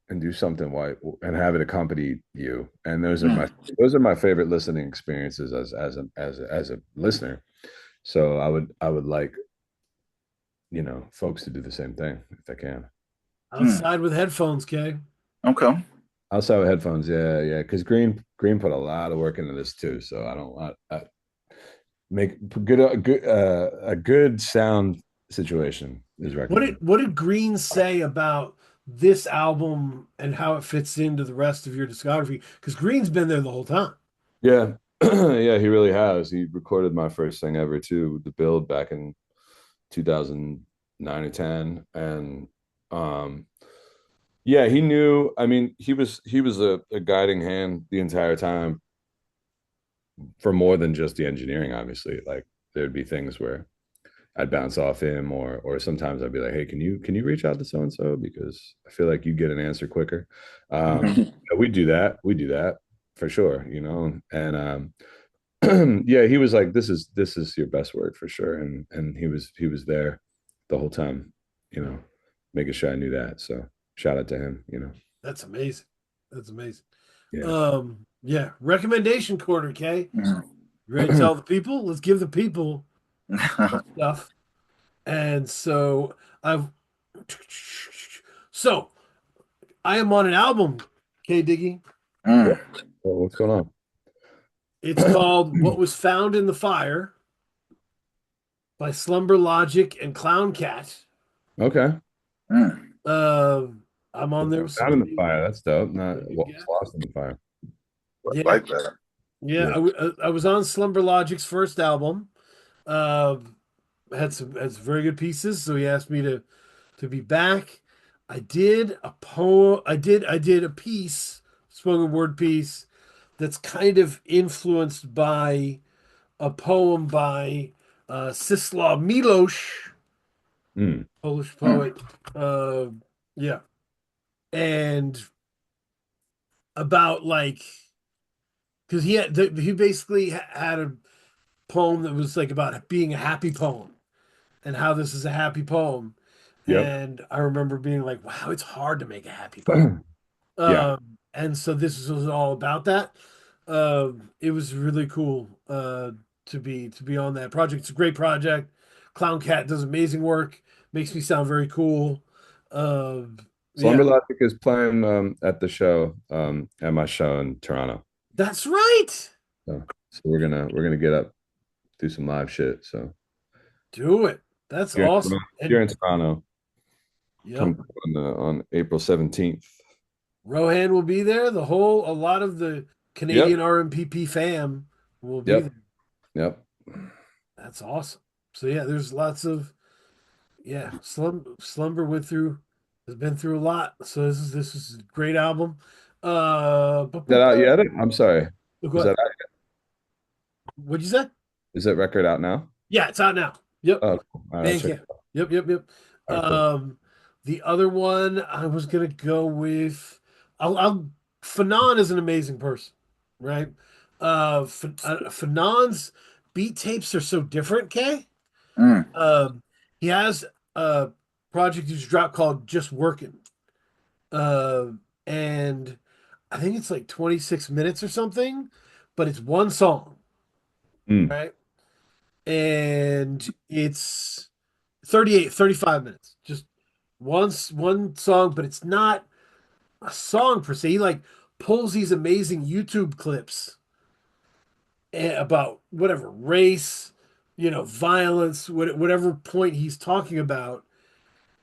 and do something while and have it accompany you. And Mm. those are my favorite listening experiences as a listener. So I would like, folks to do the same thing if they can. Mm. Outside with headphones, Kay. Okay. Outside with headphones, yeah, yeah. Because Green put a lot of work into this too. So I don't want make a good sound situation is recommended. What did Green say about this album and how it fits into the rest of your discography? Because Green's been there the whole time. Yeah, yeah, he really has. He recorded my first thing ever too, the build back in 2009 or 10, and um, yeah, he knew. I mean, he was a guiding hand the entire time for more than just the engineering. Obviously, like there'd be things where I'd bounce off him, or sometimes I'd be like, "Hey, can you reach out to so and so because I feel like you get an answer quicker." We do that. We do that for sure, and yeah, he was like, "This is your best work for sure," and he was there the whole time, making sure I knew that. So shout out to him. That's amazing. That's amazing. Yeah. Yeah. Recommendation corner, Kay. You ready to tell the people? Let's give the people stuff. And I've so I am on an album, Kay Diggy. Yeah. Mm. Well, what's going It's called What on? Was Found in the Fire by Slumber Logic and Clown Cat. Okay. Mm. I'm on there with some Found in the pretty, fire. That's dope. pretty Not good what was guests. lost in the fire. Yeah, Like that. yeah. Yeah. I was on Slumber Logic's first album. Uh, had some very good pieces, so he asked me to be back. I did a poem. I did a piece, spoken word piece, that's kind of influenced by a poem by Sislaw Milosz, Mm. Polish Mm. poet. Uh, yeah, and about like because he basically had a poem that was like about being a happy poem and how this is a happy poem. Yep. And I remember being like, wow, it's hard to make a happy poem. Yeah. And so this was all about that. It was really cool to be on that project. It's a great project. Clown Cat does amazing work. Makes me sound very cool. Uh, yeah, Slumber Logic is playing at the show, at my show in Toronto. That's right. So we're gonna get up, do some live shit. So Do it. That's here in, awesome. here And in Toronto, yep, come on April 17th. Rohan will be there. A lot of the Canadian Yep. RMPP fam will be Yep. there. Yep. That's awesome. So yeah, there's lots of yeah. Slumber went through has been through a lot. So this is a great album. Is that out yet? I'm sorry. Look Is that what? What'd you say? is that record out now? Yeah, it's out now. Yep. Oh, cool. All right, I'll Thank check. you. Yep. All right, cool. The other one I was gonna go with. I'll Fanon is an amazing person, right? Fanon's beat tapes are so different. Kay. Mm. He has a project he's dropped called Just Working, and I think it's like 26 minutes or something, but it's one song, Mm, right? And it's 35 minutes. Just one song, but it's not a song per se. He like pulls these amazing YouTube clips about whatever race, violence, whatever point he's talking about,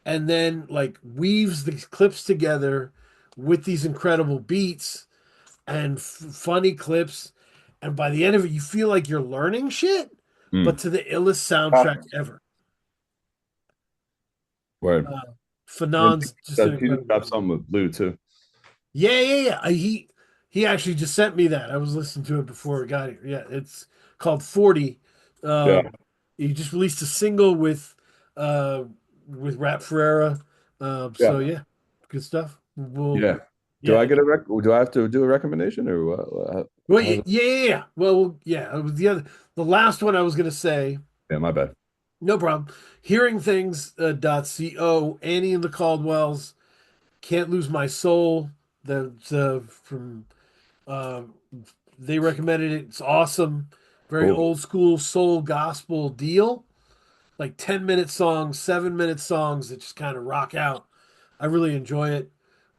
and then like weaves the clips together with these incredible beats and funny clips. And by the end of it, you feel like you're learning shit, but mm. to the illest soundtrack Awesome. ever. Word. Uh, And Fanon's just an he just incredible dropped dude. something with Blue too. Yeah. He actually just sent me that. I was listening to it before it got here. Yeah, it's called 40. Yeah. He just released a single uh with Rap Ferreira. So Yeah. yeah, good stuff. We'll Yeah. Do yeah. I get a rec? Do I have to do a recommendation or what? Well, How's it? yeah. Well, yeah. It was the last one I was gonna say. Yeah, my bad. No problem. Hearing things .co, Annie and the Caldwells, Can't Lose My Soul. That's from uh, they recommended it. It's awesome. Very Cool. old school soul gospel deal. Like 10-minute songs, 7-minute songs that just kind of rock out. I really enjoy it.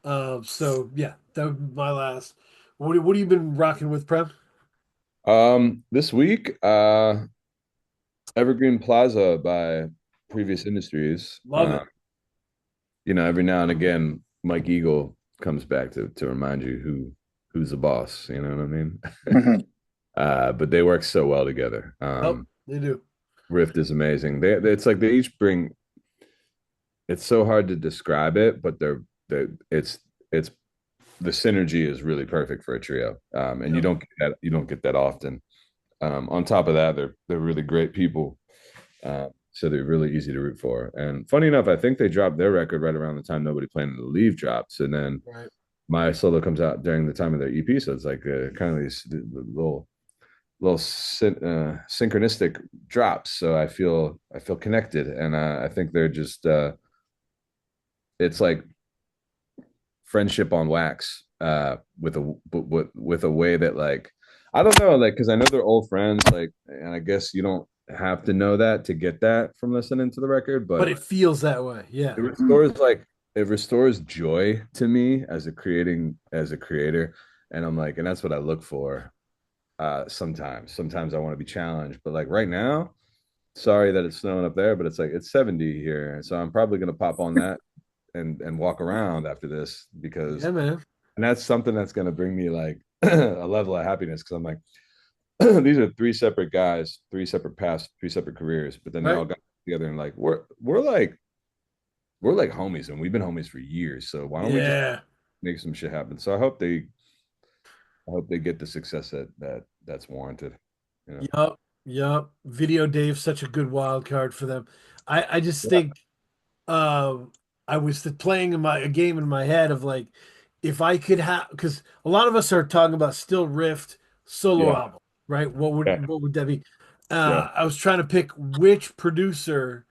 So yeah, that would be my last. What have you been rocking with, Prem? This week, Evergreen Plaza by Previous Industries. Love it. Every now and again, Mike Eagle comes back to remind you who's the boss. You know what I mean? But they work so well together. Oh, they do. Rift is amazing. It's like they each bring. It's so hard to describe it, but it's the synergy is really perfect for a trio. And Yep. you don't get that often. On top of that, they're really great people. So they're really easy to root for. And funny enough, I think they dropped their record right around the time Nobody Planned to Leave drops, and then Right. my solo comes out during the time of their EP. So it's like kind of these little synchronistic drops. So I feel connected, and I think they're just it's like friendship on wax with a way that like I don't know, like because I know they're old friends, like, and I guess you don't have to know that to get that from listening to the record, But but it feels that way. Yeah. it restores joy to me as a creator, and I'm like, and that's what I look for. Sometimes I want to be challenged, but like right now, sorry that it's snowing up there, but it's like it's 70 here, so I'm probably gonna pop on that and walk around after this because Yeah, man. and that's something that's going to bring me like a level of happiness because I'm like these are three separate guys, three separate paths, three separate careers, but then they Right. all got together and like we're like homies and we've been homies for years, so why don't we just Yeah. make some shit happen? So I hope they get the success that's warranted, you know. Yup. Video Dave's such a good wild card for them. I just think um I was playing a game in my head of like if I could have because a lot of us are talking about Still Rift solo Yeah, album, right? yeah, What would that be? yeah. I was trying to pick which producer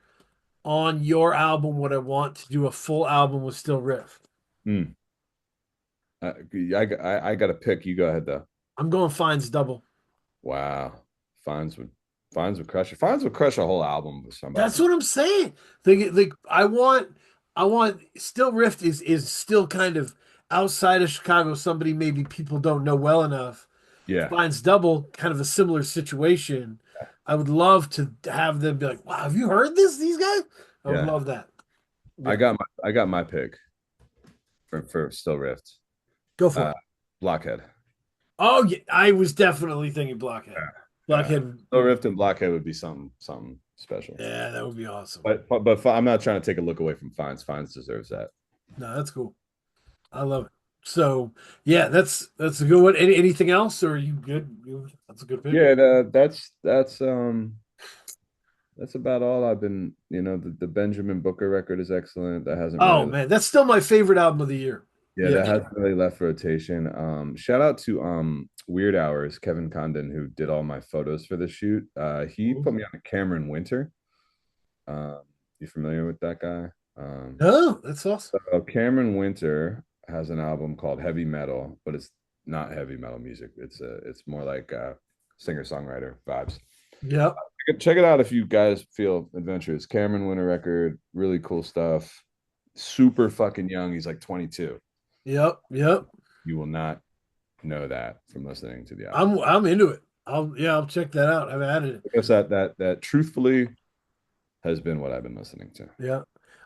on your album would I want to do a full album with Still Rift. Mm. I got to pick. You go ahead though. I'm going Fines Double. Wow, Fines would Fines would crush it. Fines would crush a whole album with That's somebody. what I'm saying. I want Still Rift is still kind of outside of Chicago, somebody maybe people don't know well enough. Yeah. Finds Double, kind of a similar situation. I would love to have them be like, "Wow, have you heard this? These guys?" I would Yeah. love that. I got my pick for Still Rift. Go for it. Blockhead. Oh yeah, I was definitely thinking Blockhead. Yeah. Blockhead. Still Rift and Blockhead would be something special. Yeah, that would be awesome. But I'm not trying to take a look away from Fines. Fines deserves that. No, that's cool. I love it. So yeah, that's a good one. Anything else, or are you good? That's a good pick. Yeah, that's about all I've been. The Benjamin Booker record is excellent. That hasn't. Oh Really, man, that's still my favorite album of the year. yeah, that hasn't really left rotation. Shout out to Weird Hours, Kevin Condon, who did all my photos for the shoot. He put me on a Cameron Winter. You familiar with that guy? No, that's awesome. So Cameron Winter has an album called Heavy Metal, but it's not heavy metal music. It's more like singer-songwriter vibes. Yep. Check it out if you guys feel adventurous. Cameron Winter record, really cool stuff. Super fucking young. He's like 22. Yep. You will not know that from listening to the album. I'm into it. I'll check that out. I've added it. I guess that truthfully has been what I've been listening to. Yeah.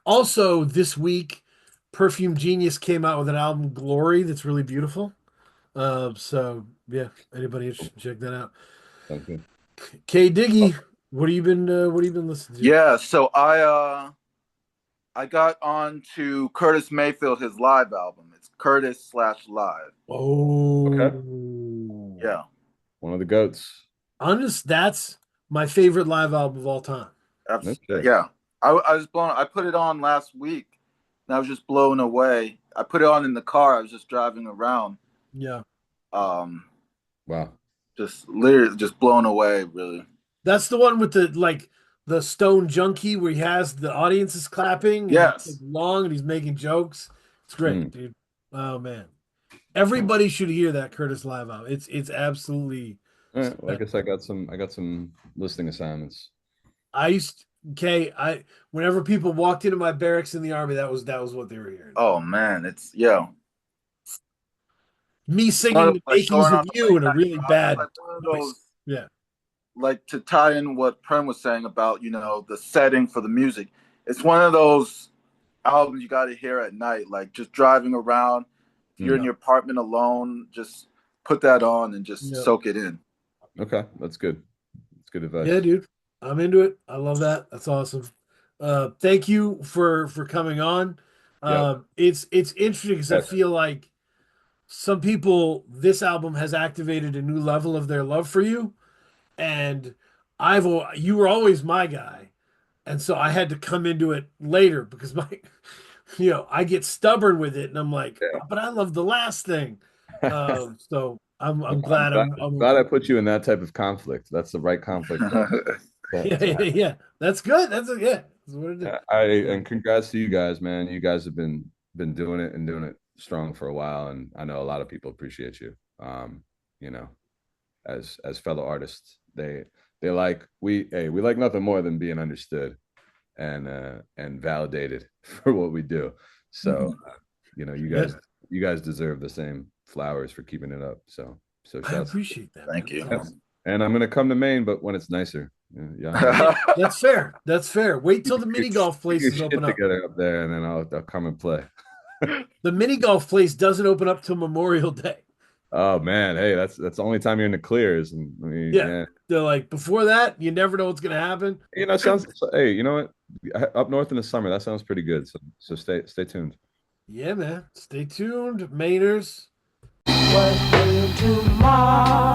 Also, this week, Perfume Genius came out with an album, Glory, that's really beautiful. So yeah, anybody interested, check that out. Sounds good. K Diggy, what have you been listening to? Yeah, so I got on to Curtis Mayfield, his live album. It's Curtis/Live. Oh, Okay. Yeah. One of the goats. That's my favorite live album of all time. Absolutely. Yeah. I was blown. I put it on last week and I was just blown away. I put it on in the car. I was just driving around. Yeah. Wow. Just literally just blown away, really. That's the one with the Stone Junkie where he has the audience is clapping. Yes. It's long and he's making jokes. It's great, dude. Oh man. Everybody should hear that Curtis live album. It's absolutely. All right. Well, I guess I got some listening assignments. Whenever people walked into my barracks in the army, that was what they were hearing. Oh man, me singing the makings of you in a really bad voice. Yeah. Like to tie in what Prem was saying about, the setting for the music. It's one of those albums you got to hear at night, like just driving around. If you're in your apartment alone, just put that on and just soak it in. Okay, that's good. That's good advice. Yeah, dude. I'm into it. I love that. That's awesome. Thank you for coming on. It's interesting because I feel like some people, this album has activated a new level of their love for you, and you were always my guy, and so I had to come into it later because I get stubborn with it, and I'm like, but I love the last thing. So I'm glad I'm glad I put you in that type of conflict. That's the right conflict. Yeah. That's good. That's what it is. And congrats to you guys, man. You guys have been doing it and doing it strong for a while, and I know a lot of people appreciate you. As fellow artists, we like nothing more than being understood and validated for what we do. So you guys deserve the same flowers for keeping it up. So I appreciate that. Thank you. And I'm gonna come to Maine, but when it's nicer. Yeah. That's fair. Wait till the mini golf place is open up. Together up there, and then I'll come and play. The mini golf place doesn't open up till Memorial Day. Oh man, hey, that's the only time you're in the clears. And they're like, before that, you never know what's gonna happen. Hey, you know what? Up north in the summer, that sounds pretty good. So stay tuned. Yeah, man. Stay tuned, Mainers. What will tomorrow